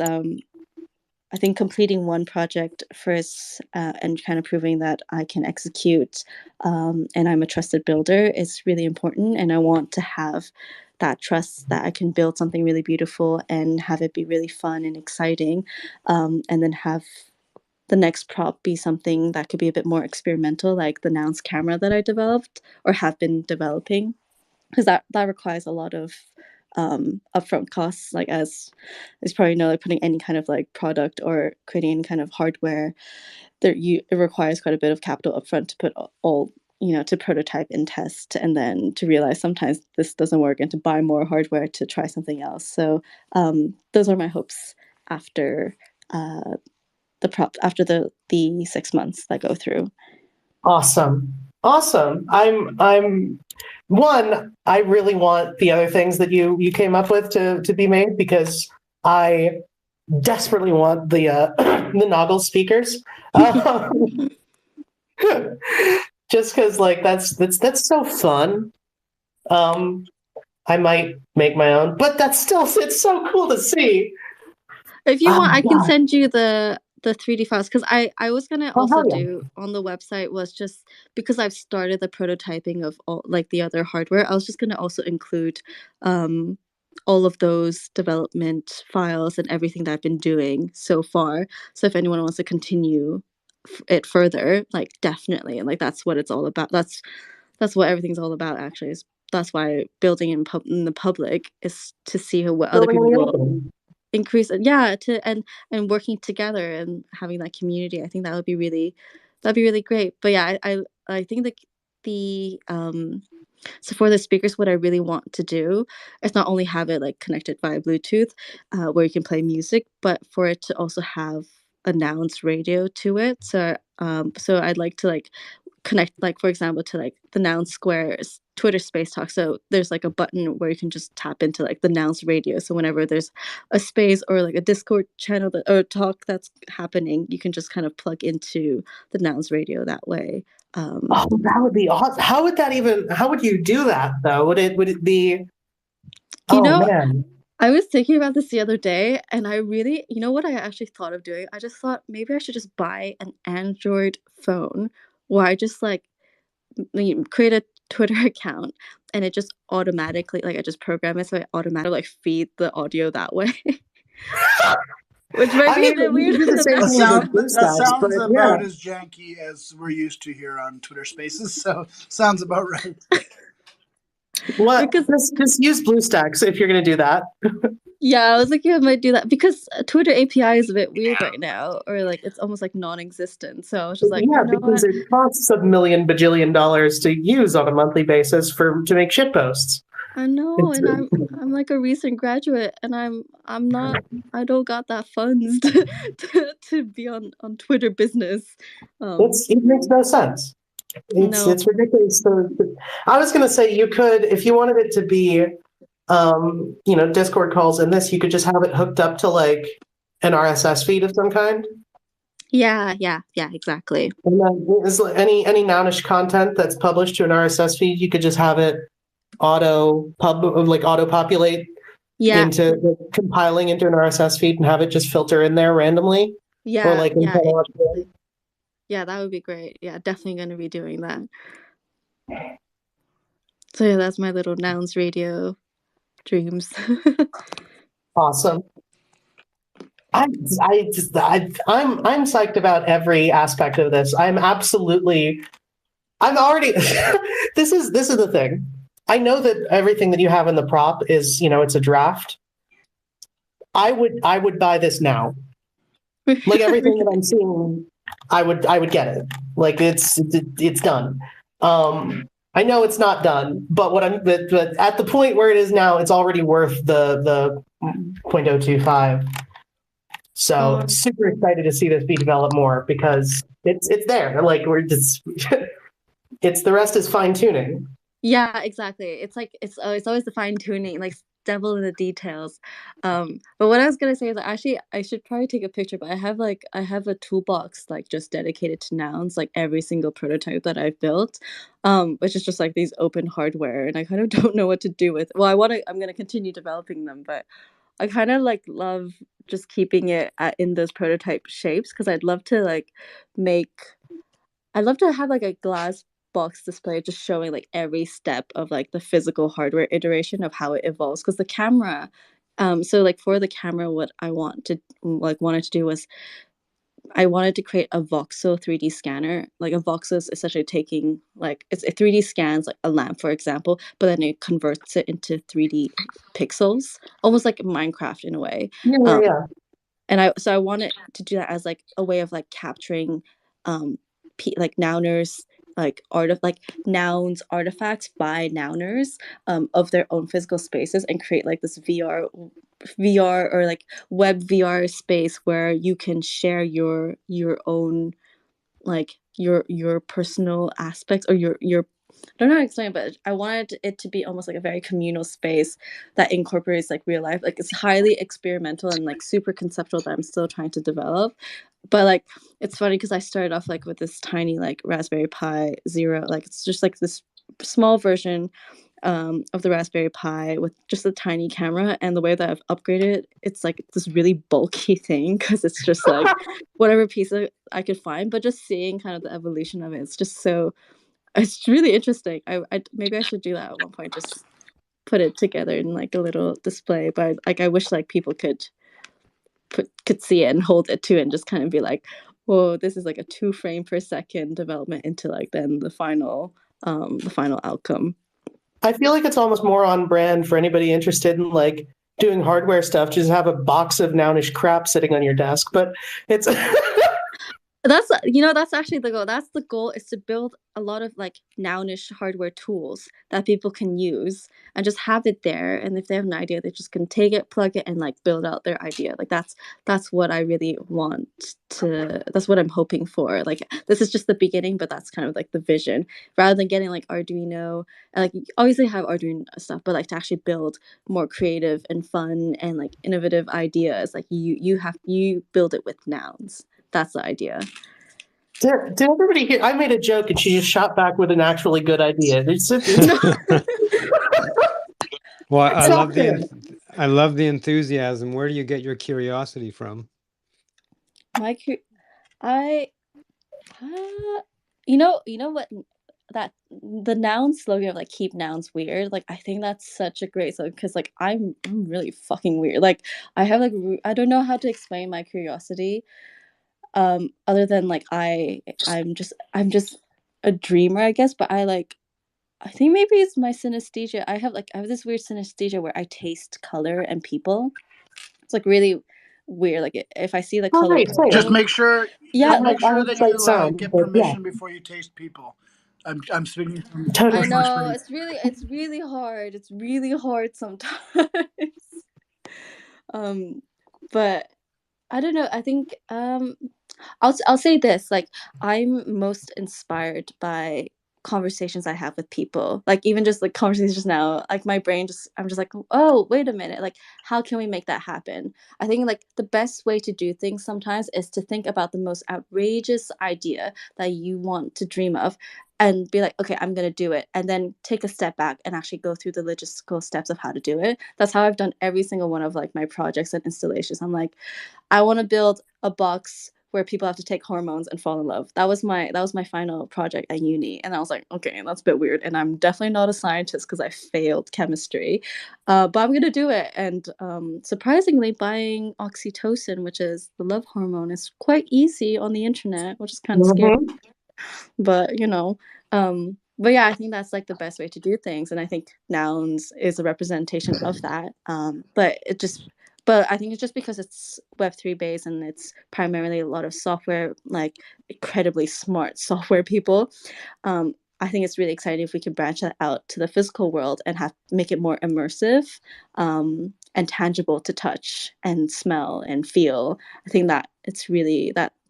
I think completing one project first, and kind of proving that I can execute, and I'm a trusted builder, is really important. And I want to have that trust that I can build something really beautiful and have it be really fun and exciting, and then have the next prop be something that could be a bit more experimental, like the Nouns camera that I developed or have been developing, because that requires a lot of upfront costs, like as you probably know, like putting any kind of like product or creating any kind of hardware it requires quite a bit of capital upfront to put all to prototype and test, and then to realize sometimes this doesn't work, and to buy more hardware to try something else. So those are my hopes after after the 6 months that go through. Awesome. I'm one, I really want the other things that you came up with to be made, because I desperately want the the Noggle speakers. Just because like that's so fun. I might make my own, but it's so cool to see. If you want, I can send you the the 3D files, because I was gonna Oh, also hell yeah. do on the website, was just because I've started the prototyping of all like the other hardware. I was just gonna also include all of those development files and everything that I've been doing so far. So if anyone wants to continue it further, like definitely, and like that's what it's all about. That's what everything's all about. Actually, is that's why building in the public is to see what other Building people in the will open. increase, and and working together and having that community. I think that'd be really great. But yeah, I think the so for the speakers, what I really want to do is not only have it like connected via Bluetooth, where you can play music, but for it to also have a Nouns radio to it. So I'd like to like connect, like for example, to like the Noun Square's Twitter Space Talk. So there's like a button where you can just tap into like the Nouns radio. So whenever there's a space or like a Discord channel or talk that's happening, you can just kind of plug into the Nouns radio that way. Oh, that would be awesome. How would you do that though? Would it be, man. I was thinking about this the other day, and I really, what I actually thought of doing? I just thought maybe I should just buy an Android phone where I just like create a Twitter account, and it just automatically, like I just program it so I automatically like feed the audio that way. Which might be a bit weird. That sounds about as janky as we're used to here on Twitter Spaces, so sounds about right. What? Just use BlueStacks if you're going to do that. Yeah, I was thinking I might do that because Twitter API is a bit weird right now, or like it's almost like non-existent. So I was just like, because it costs $1 million bajillion to use on a monthly basis to make shit posts. I know, and I'm like a recent graduate, and I'm not, I don't got that funds to be on Twitter business. It makes no sense. It's ridiculous. So, I was going to say you could, if you wanted it to be, Discord calls and this, you could just have it hooked up to like an RSS feed of some kind. Yeah, exactly. And then any Nounish content that's published to an RSS feed, you could just have it auto populate into compiling into an RSS feed and have it just filter in there randomly. Yeah, exactly. Yeah, that would be great. Yeah, definitely going to be doing that. So yeah, that's my little Nouns radio dreams. Awesome. I'm psyched about every aspect of this. I'm already this is the thing. I know that everything that you have in the prop is, it's a draft. I would buy this now. Like everything that I'm seeing, I would get it. Like it's done. I know it's not done, but but at the point where it is now, it's already worth the 0.025. So super excited to see this be developed more because it's there. Like it's the rest is fine tuning. Yeah, exactly. It's like it's always the fine tuning, like devil in the details. But what I was gonna say is that actually I should probably take a picture, but I have a toolbox like just dedicated to nouns, like every single prototype that I've built, which is just like these open hardware, and I kind of don't know what to do with. Well, I'm gonna continue developing them, but I kind of like love just keeping it in those prototype shapes because I'd love to have like a glass box display just showing like every step of like the physical hardware iteration of how it evolves, because the camera so like for the camera, what I wanted to do was I wanted to create a voxel 3D scanner. Like a voxel is essentially taking like it 3D scans like a lamp, for example, but then it converts it into 3D pixels, almost like Minecraft in a way. Yeah. And I wanted to do that as like a way of like capturing like nouners, like nouns artifacts by nouners of their own physical spaces, and create like this VR or like web VR space where you can share your own like your personal aspects or your I don't know how to explain it, but I wanted it to be almost like a very communal space that incorporates like real life. Like it's highly experimental and like super conceptual that I'm still trying to develop. But like it's funny because I started off like with this tiny like Raspberry Pi Zero. Like it's just like this small version of the Raspberry Pi with just a tiny camera, and the way that I've upgraded, it's like this really bulky thing because it's just like whatever piece I could find. But just seeing kind of the evolution of it, it's really interesting. I maybe I should do that at one point, just put it together in like a little display. But like I wish like people could see it and hold it too, and just kind of be like, whoa, this is like a 2 frame per second development into like then the final outcome. I feel like it's almost more on brand for anybody interested in like doing hardware stuff. Just have a box of Nounish crap sitting on your desk, but it's that's actually the goal. That's the goal, is to build a lot of like Nounish hardware tools that people can use and just have it there. And if they have an idea, they just can take it, plug it, and like build out their idea. Like that's what I really want to. That's what I'm hoping for. Like this is just the beginning, but that's kind of like the vision. Rather than getting like Arduino and like you obviously have Arduino stuff, but like to actually build more creative and fun and like innovative ideas, like you build it with nouns. That's the idea. Did everybody hear? I made a joke and she just shot back with an actually good idea. Well, I love the enthusiasm. Where do you get your curiosity from? You know what, that the noun slogan of like keep nouns weird, like I think that's such a great slogan because like I'm really fucking weird. Like I have like I don't know how to explain my curiosity. Other than like I'm just a dreamer, I guess, but I think maybe it's my synesthesia. I have this weird synesthesia where I taste color and people. It's like really weird. Like if I see the color, just make sure that you get permission before you taste people. I'm speaking from I know it's really hard. It's really hard sometimes. But I don't know. I think I'll say this, like I'm most inspired by conversations I have with people. Like even just like conversations now, like my brain I'm just like, oh, wait a minute, like how can we make that happen? I think like the best way to do things sometimes is to think about the most outrageous idea that you want to dream of and be like, okay, I'm going to do it. And then take a step back and actually go through the logistical steps of how to do it. That's how I've done every single one of like my projects and installations. I'm like, I want to build a box where people have to take hormones and fall in love. That was my final project at uni. And I was like, okay, that's a bit weird. And I'm definitely not a scientist because I failed chemistry. But I'm going to do it. And surprisingly, buying oxytocin, which is the love hormone, is quite easy on the internet, which is kind of scary. But, but yeah, I think that's like the best way to do things. And I think nouns is a representation of that. But I think it's just because it's Web3 based and it's primarily a lot of software, like incredibly smart software people. I think it's really exciting if we can branch that out to the physical world and make it more immersive and tangible to touch and smell and feel. I think that it's really that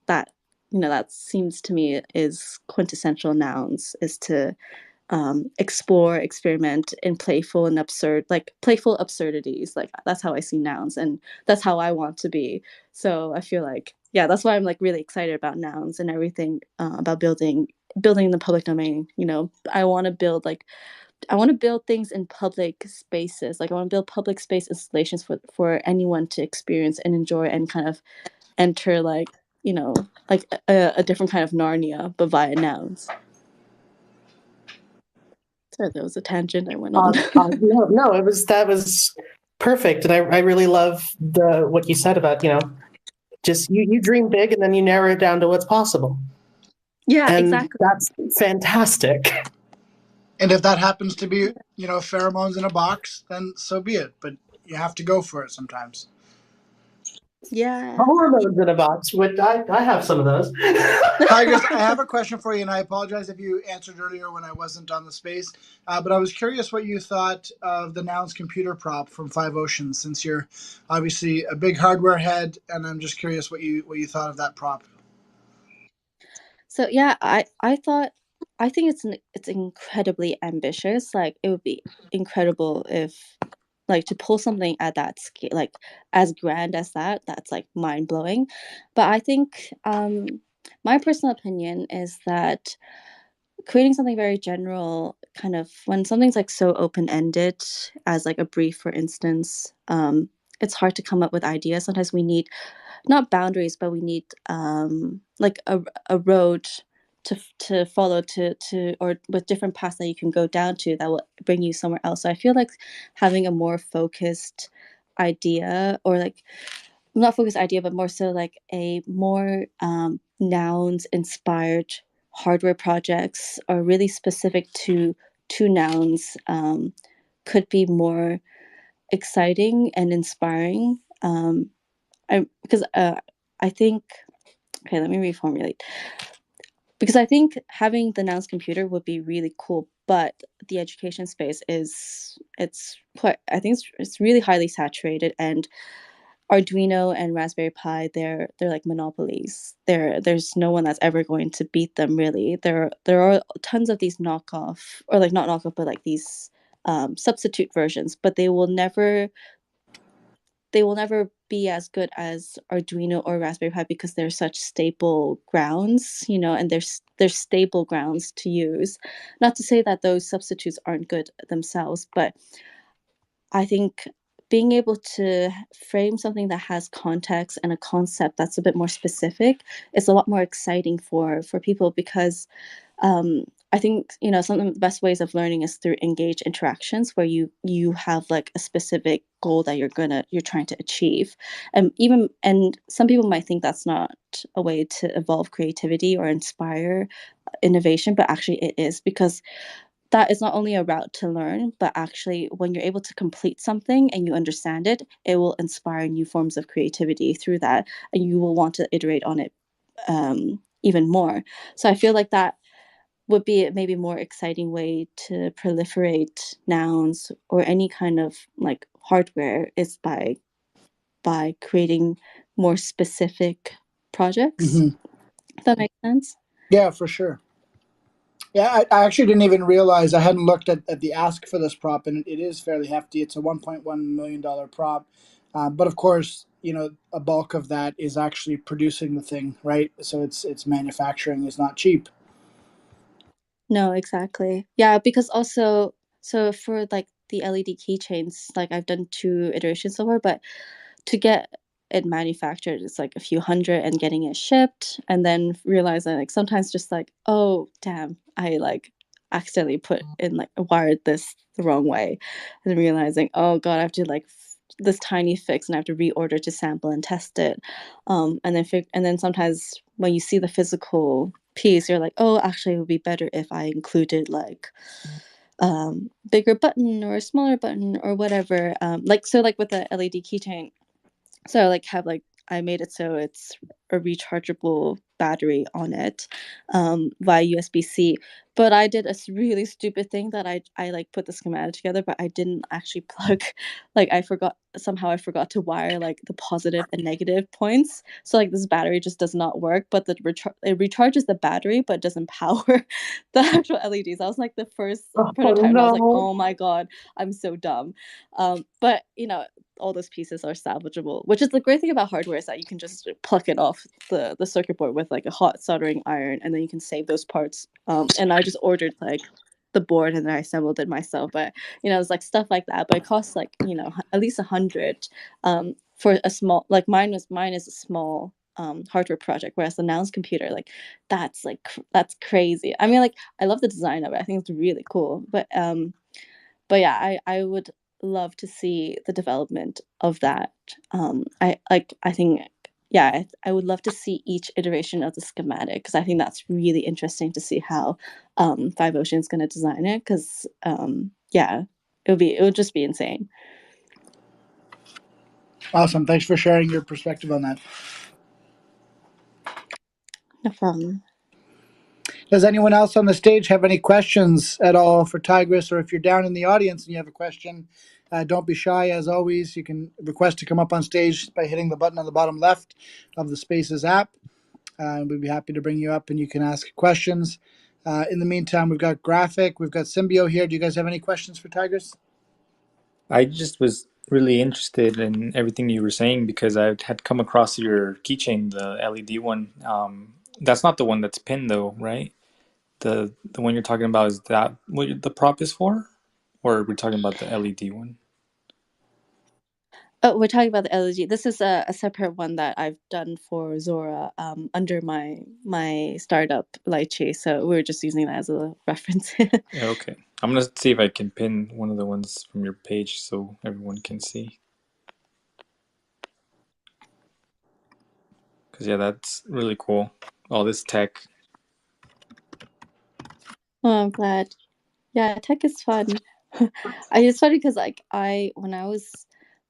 seems to me is quintessential nouns, is to explore, experiment in playful absurdities. Like that's how I see nouns, and that's how I want to be. So I feel like, yeah, that's why I'm like really excited about nouns and everything about building the public domain. I want to build things in public spaces. Like I want to build public space installations for anyone to experience and enjoy and kind of enter like a different kind of Narnia, but via nouns. Sorry, that was a tangent I went on. No, that was perfect, and I really love what you said about just you dream big and then you narrow it down to what's possible. Yeah, and exactly. That's fantastic. And if that happens to be pheromones in a box, then so be it. But you have to go for it sometimes. Yeah. Hormones in a box. I have some of those. Tigris, I have a question for you, and I apologize if you answered earlier when I wasn't on the space. But I was curious what you thought of the Nouns computer prop from Five Oceans, since you're obviously a big hardware head, and I'm just curious what you thought of that prop. So yeah, I think it's incredibly ambitious. Like it would be incredible if like to pull something at that scale, like as grand as that's like mind blowing. But I think my personal opinion is that creating something very general kind of when something's like so open-ended as like a brief, for instance, it's hard to come up with ideas. Sometimes we need not boundaries, but we need like a road to follow to or with different paths that you can go down to that will bring you somewhere else. So I feel like having a more focused idea, or like not focused idea, but more so like a more nouns inspired hardware projects, are really specific to nouns, could be more exciting and inspiring. Because I think, okay, let me reformulate. Because I think having the nouns computer would be really cool, but the education space it's quite, I think it's really highly saturated, and Arduino and Raspberry Pi, they're like monopolies. There's no one that's ever going to beat them, really. There are tons of these knockoff, or like not knockoff, but like these substitute versions, but they will never be as good as Arduino or Raspberry Pi, because they're such staple grounds, and they're stable grounds to use. Not to say that those substitutes aren't good themselves, but I think being able to frame something that has context and a concept that's a bit more specific is a lot more exciting for people, because I think some of the best ways of learning is through engaged interactions, where you have like a specific goal that you're trying to achieve, and some people might think that's not a way to evolve creativity or inspire innovation, but actually it is, because that is not only a route to learn, but actually when you're able to complete something and you understand it, it will inspire new forms of creativity through that, and you will want to iterate on it even more. So I feel like that would be maybe more exciting way to proliferate nouns or any kind of like hardware, is by creating more specific projects. If that makes sense. Yeah, for sure. Yeah, I actually didn't even realize, I hadn't looked at the ask for this prop, and it is fairly hefty. It's a $1.1 million prop. But of course, a bulk of that is actually producing the thing, right? So it's manufacturing is not cheap. No, exactly. Yeah, because also, so for like the LED keychains, like I've done 2 iterations so far, but to get it manufactured, it's like a few hundred, and getting it shipped, and then realizing like sometimes just like, oh damn, I like accidentally put in like wired this the wrong way, and then realizing, oh god, I have to like this tiny fix, and I have to reorder to sample and test it, and then sometimes when you see the physical piece, you're like, oh, actually it would be better if I included like bigger button or a smaller button or whatever, like so like with the LED keychain. So like have like I made it so it's a rechargeable battery on it via USB-C. But I did a really stupid thing that I like put the schematic together, but I didn't actually plug, like I forgot to wire like the positive and negative points. So like this battery just does not work, but it recharges the battery, but doesn't power the actual LEDs. I was like the first prototype, and I was like, oh my god, I'm so dumb. But all those pieces are salvageable, which is the great thing about hardware, is that you can just pluck it off the circuit board with like a hot soldering iron, and then you can save those parts. And I just ordered like the board, and then I assembled it myself. But it's like stuff like that, but it costs like at least 100 for a small, like mine is a small hardware project, whereas the Nouns computer, like that's crazy. I mean, like I love the design of it, I think it's really cool, but yeah, I would love to see the development of that. I think, yeah, I would love to see each iteration of the schematic, because I think that's really interesting to see how Five Ocean's going to design it, because yeah, it would just be insane. Awesome. Thanks for sharing your perspective on that. No problem. Does anyone else on the stage have any questions at all for Tigris? Or if you're down in the audience and you have a question, don't be shy. As always, you can request to come up on stage by hitting the button on the bottom left of the Spaces app. We'd be happy to bring you up and you can ask questions. In the meantime, we've got Graphic, we've got Symbio here. Do you guys have any questions for Tigris? I just was really interested in everything you were saying, because I had come across your keychain, the LED one. That's not the one that's pinned though, right? the one you're talking about, is that what the prop is for, or are we talking about the LED one? Oh, we're talking about the LED. This is a separate one that I've done for Zora under my startup Lychee. So we're just using that as a reference. Yeah, okay. I'm gonna see if I can pin one of the ones from your page so everyone can see. Because yeah, that's really cool. All this tech. Oh, I'm glad. Yeah, tech is fun. It's funny because like when I was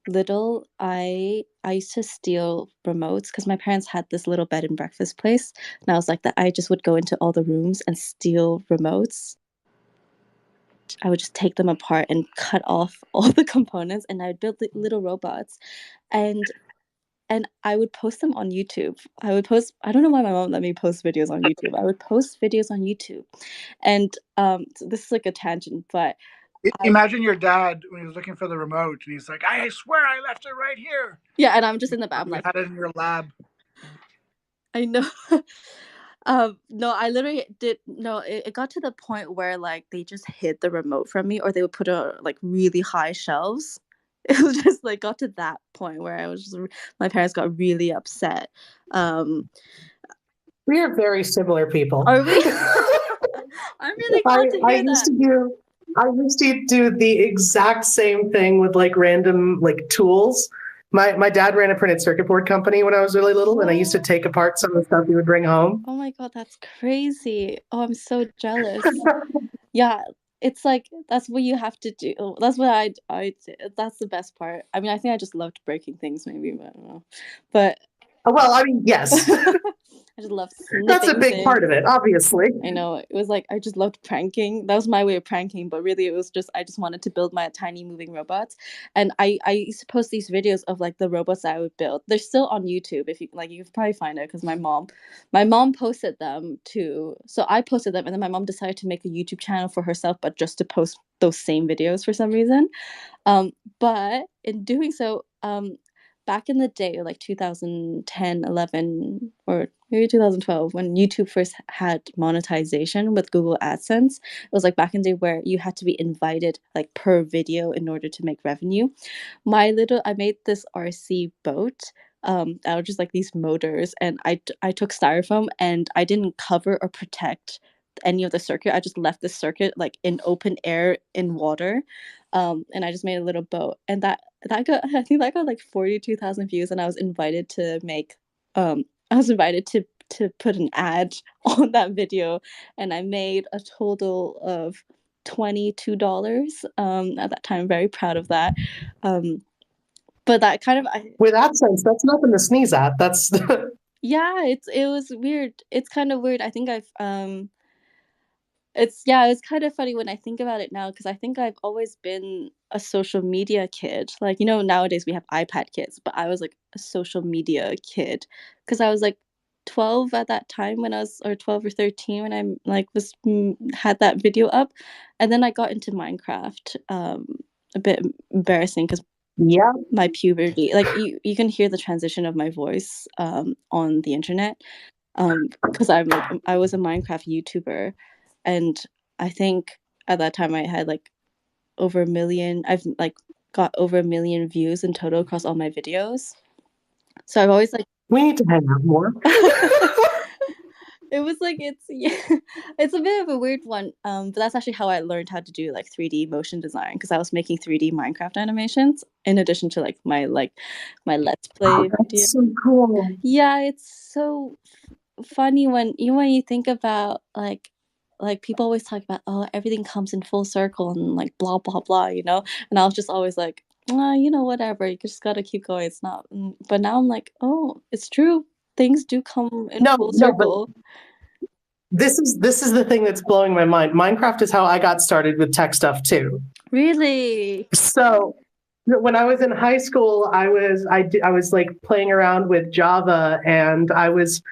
little, I used to steal remotes because my parents had this little bed and breakfast place, and I was like that. I just would go into all the rooms and steal remotes. I would just take them apart and cut off all the components, and I'd build little robots, and I would post them on YouTube. I don't know why my mom let me post videos on YouTube. I would post videos on YouTube, and so this is like a tangent, but imagine your dad when he was looking for the remote, and he's like, "I swear I left it right here." Yeah, and I'm just in the back. I'm You like, had it in your lab. I know. No, I literally did. No, it got to the point where like they just hid the remote from me, or they would put it on like really high shelves. It was just like got to that point where I was just, my parents got really upset. We are very similar people. Are we? I'm really glad to hear that. I used to do the exact same thing with like random like tools. My dad ran a printed circuit board company when I was really little, and I used to take apart some of the stuff he would bring home. Oh my god, that's crazy. Oh, I'm so jealous. Yeah, it's like that's what you have to do. That's what I that's the best part. I mean, I think I just loved breaking things maybe, but I don't know. But well, I mean, yes. I just loved snipping That's a big part of it, obviously. I know. It was like I just loved pranking. That was my way of pranking, but really it was just I just wanted to build my tiny moving robots. And I used to post these videos of like the robots that I would build. They're still on YouTube if you like, you can probably find it because my mom posted them too. So I posted them, and then my mom decided to make a YouTube channel for herself, but just to post those same videos for some reason. But in doing so, back in the day, like 2010, 11, or maybe 2012, when YouTube first had monetization with Google AdSense, it was like back in the day where you had to be invited like per video in order to make revenue. I made this RC boat out of just like these motors, and I took styrofoam and I didn't cover or protect any of the circuit. I just left the circuit like in open air in water, and I just made a little boat, and that got, I think that got like 42,000 views, and I was invited to put an ad on that video, and I made a total of $22 at that time. Very proud of that. But that kind of with AdSense, that's nothing to sneeze at. That's yeah, it was weird. It's kind of weird. I think it's kind of funny when I think about it now, because I think I've always been a social media kid. Like, you know, nowadays we have iPad kids, but I was like a social media kid because I was like 12 at that time or 12 or 13 when I like had that video up, and then I got into Minecraft. A bit embarrassing because yeah, my puberty, like you can hear the transition of my voice on the internet, because I was a Minecraft YouTuber, and I think at that time I had like over 1 million. I've like got over 1 million views in total across all my videos. So I've always like, we need to hang out more. it was like it's a bit of a weird one, but that's actually how I learned how to do like 3D motion design, because I was making 3D Minecraft animations in addition to like my Let's Play video. That's so cool. Yeah, it's so funny when you think about like people always talk about, oh, everything comes in full circle and like blah blah blah, you know, and I was just always like, whatever, you just gotta keep going, it's not. But now I'm like, oh, it's true, things do come in full circle. But this is the thing that's blowing my mind. Minecraft is how I got started with tech stuff too. Really? So when I was in high school, I was like playing around with Java, and I was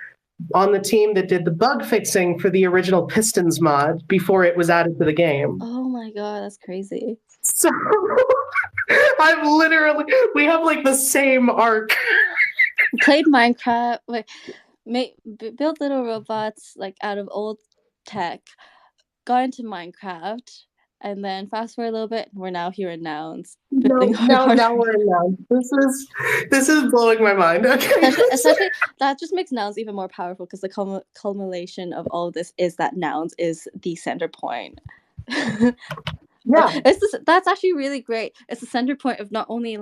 on the team that did the bug fixing for the original Pistons mod before it was added to the game. Oh my god, that's crazy. So we have like the same arc. Played Minecraft, like build little robots like out of old tech, got into Minecraft, and then fast forward a little bit, we're now here in Nouns. Now we're in Nouns. This is blowing my mind. Okay. Especially that just makes Nouns even more powerful because the culmination of all of this is that Nouns is the center point. Yeah, that's actually really great. It's the center point of not only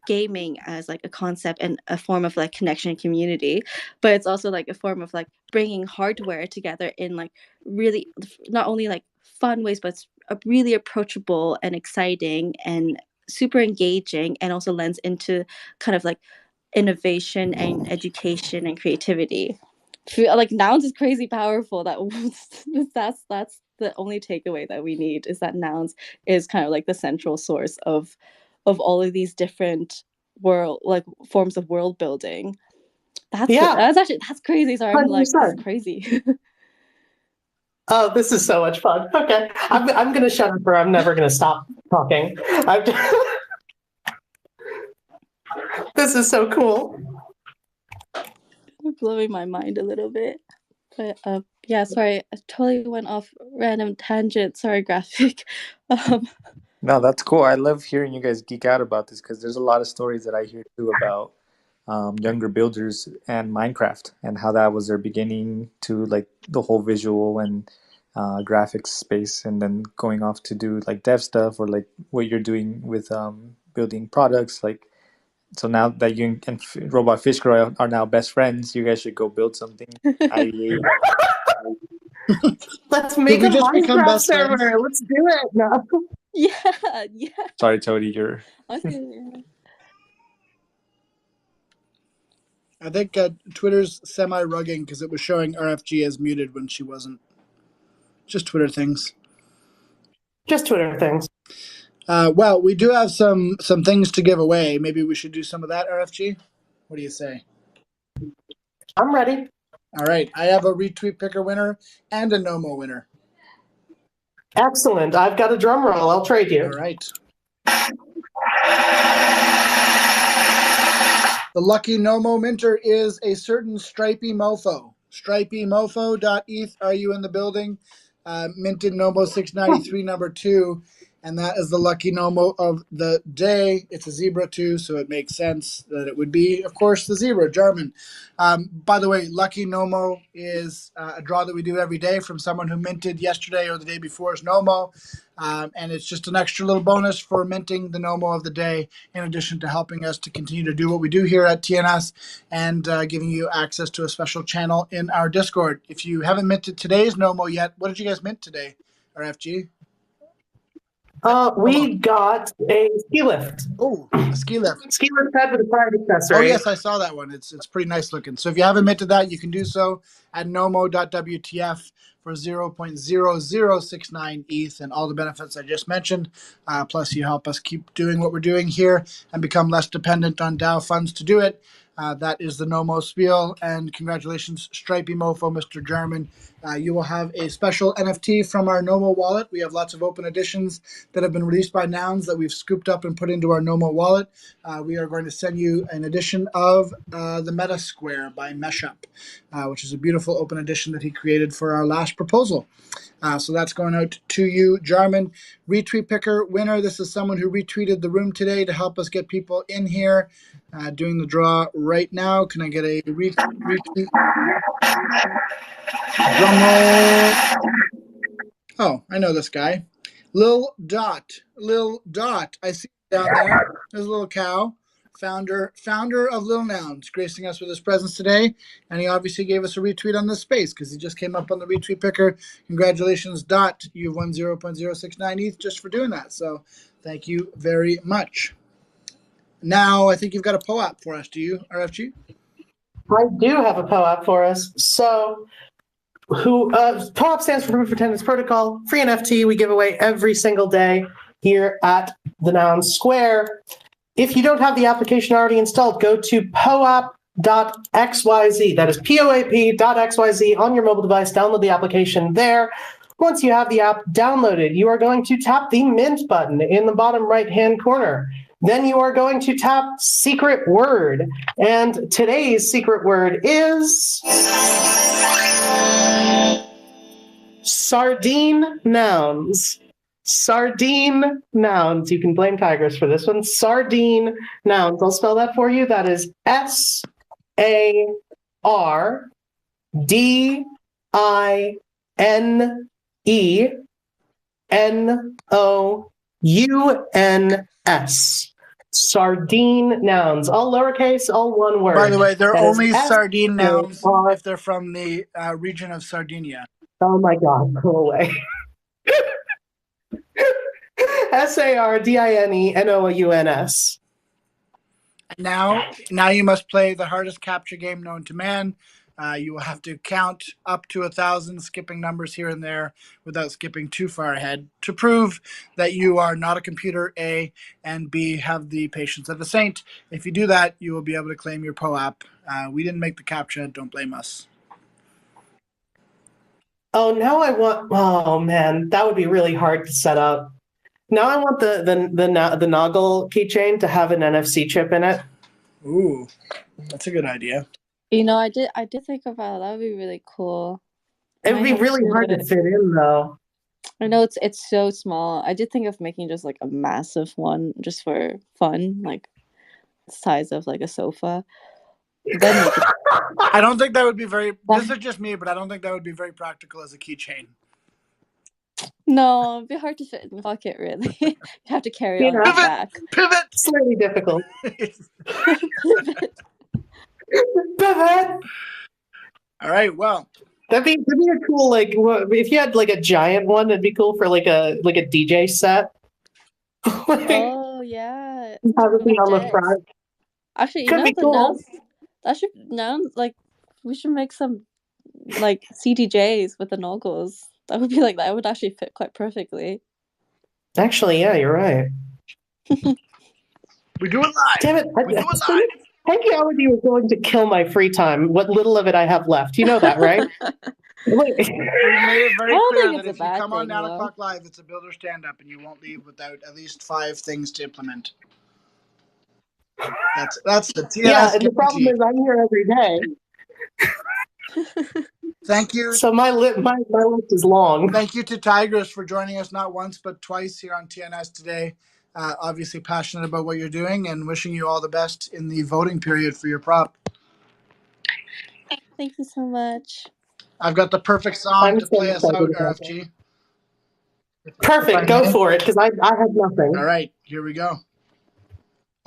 gaming as like a concept and a form of like connection and community, but it's also like a form of like bringing hardware together in like really not only like fun ways, but it's really approachable and exciting and super engaging, and also lends into kind of like innovation and education and creativity. Like Nouns is crazy powerful. That's the only takeaway that we need, is that Nouns is kind of like the central source of all of these different forms of world building. That's crazy. Sorry, I'm like, this is crazy. Oh, this is so much fun. Okay, I'm gonna shut up, or I'm never gonna stop talking. This is so cool. Blowing my mind a little bit. But yeah, sorry, I totally went off random tangent. Sorry, Graphic. No, that's cool. I love hearing you guys geek out about this because there's a lot of stories that I hear too about younger builders and Minecraft and how that was their beginning to like the whole visual and graphics space, and then going off to do like dev stuff or like what you're doing with building products. Like, so now that you and Robot Fish Girl are now best friends, you guys should go build something. Let's make a Minecraft server. Friends? Let's do it. No. Yeah. Sorry, Toady, you're. I think Twitter's semi-rugging because it was showing RFG as muted when she wasn't. Just Twitter things. Just Twitter things. Well, we do have some things to give away. Maybe we should do some of that, RFG? What do you say? I'm ready. All right. I have a retweet picker winner and a Nomo winner. Excellent. I've got a drum roll. I'll trade you. All right. The lucky Nomo minter is a certain Stripey Mofo. StripeyMofo.eth. Are you in the building? Minted Nomo 693 number 2. And that is the lucky Nomo of the day. It's a zebra too, so it makes sense that it would be, of course, the zebra, German. By the way, lucky Nomo is a draw that we do every day from someone who minted yesterday or the day before's Nomo. And it's just an extra little bonus for minting the Nomo of the day, in addition to helping us to continue to do what we do here at TNS and giving you access to a special channel in our Discord. If you haven't minted today's Nomo yet, what did you guys mint today, RFG? We got a ski lift. Oh, a ski lift. Ski lift head with a private accessory. Oh, yes, I saw that one. It's pretty nice looking. So if you haven't minted that, you can do so at nomo.wtf for 0.0069 ETH and all the benefits I just mentioned. Plus, you help us keep doing what we're doing here and become less dependent on DAO funds to do it. That is the Nomo spiel, and congratulations, Stripey Mofo, Mr. German. You will have a special NFT from our Nomo wallet. We have lots of open editions that have been released by Nouns that we've scooped up and put into our Nomo wallet. We are going to send you an edition of the Meta Square by Meshup, which is a beautiful open edition that he created for our last proposal. So that's going out to you, Jarman. Retweet picker winner. This is someone who retweeted the room today to help us get people in here. Doing the draw right now. Can I get a retweet? Drum roll. Oh, I know this guy. Lil Dot. I see down there. There's a little cow. Founder of Lil Nouns, gracing us with his presence today, and he obviously gave us a retweet on this space because he just came up on the retweet picker. Congratulations, Dot. You've won 0.069 ETH just for doing that, so thank you very much. Now, I think you've got a POAP for us, do you, RFG? I do have a POAP for us. So, POAP stands for Proof of Attendance Protocol, free NFT we give away every single day here at the Noun Square. If you don't have the application already installed, go to poap.xyz. That is poap.xyz on your mobile device. Download the application there. Once you have the app downloaded, you are going to tap the Mint button in the bottom right-hand corner. Then you are going to tap secret word. And today's secret word is sardine nouns. Sardine nouns. You can blame Tigris for this one. Sardine nouns. I'll spell that for you. That is SARDINENOUNS. Sardine nouns. All lowercase, all one word. By the way, they're That is only sardine nouns S-A-R- if they're from the region of Sardinia. Oh my God, go away. SARDINENOUNS. Now you must play the hardest capture game known to man. You will have to count up to 1,000, skipping numbers here and there without skipping too far ahead to prove that you are not a computer, A, and B, have the patience of a saint. If you do that, you will be able to claim your POAP. We didn't make the CAPTCHA. Don't blame us. Oh, now I want. Oh man, that would be really hard to set up. Now I want the Noggle keychain to have an NFC chip in it. Ooh, that's a good idea. You know, I did think about that. Would be really cool. It would be really hard to fit in, though. I know it's so small. I did think of making just like a massive one, just for fun, like the size of like a sofa. Then I don't think that would be very. This is just me, but I don't think that would be very practical as a keychain. No, it'd be hard to fit in the pocket. Really, you have to carry it on your back. Pivot. Slightly difficult. Pivot. All right. Well, that'd be a cool, like, if you had like a giant one, it'd be cool for like a DJ set. Oh yeah. Have it be on the front. Actually, Could be cool. Like we should make some like CDJs with the Noggles. That would be like that would actually fit quite perfectly. Actually, yeah, you're right. We do it live. Damn it! We do it live. Hanky already was going to kill my free time. What little of it I have left, you know that, right? We made it very clear that if you come on 9 though. o'clock live, it's a builder stand-up, and you won't leave without at least 5 things to implement. That's the TNS. Yeah, and the problem is I'm here every day. Thank you. So my list is long. Thank you to Tigris for joining us not once but twice here on TNS today. Obviously passionate about what you're doing and wishing you all the best in the voting period for your prop. Thank you so much. I've got the perfect song to play us out, RFG. Perfect, go for it, because I have nothing. All right, here we go.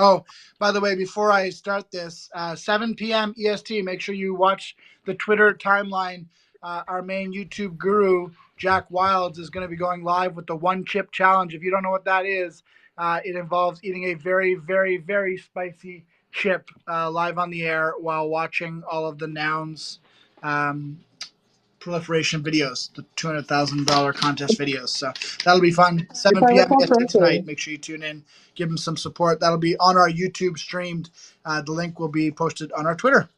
Oh, by the way, before I start this, 7 p.m. EST, make sure you watch the Twitter timeline. Our main YouTube guru, Jack Wilds, is going to be going live with the One Chip Challenge. If you don't know what that is, it involves eating a very, very, very spicy chip live on the air while watching all of the Nouns proliferation videos, the $200,000 contest videos. So that'll be fun. 7 p.m. EST tonight. Make sure you tune in. Give them some support. That'll be on our YouTube streamed. The link will be posted on our Twitter.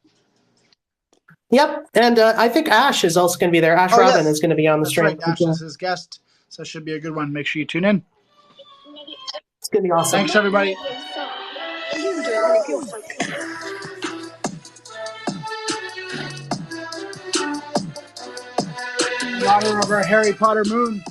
Yep, and I think Ash is also going to be there. Ash Robin is going to be on the stream. Right. Ash is his guest, so it should be a good one. Make sure you tune in. It's going to be awesome. Thanks, everybody. In honor of our Harry Potter moon.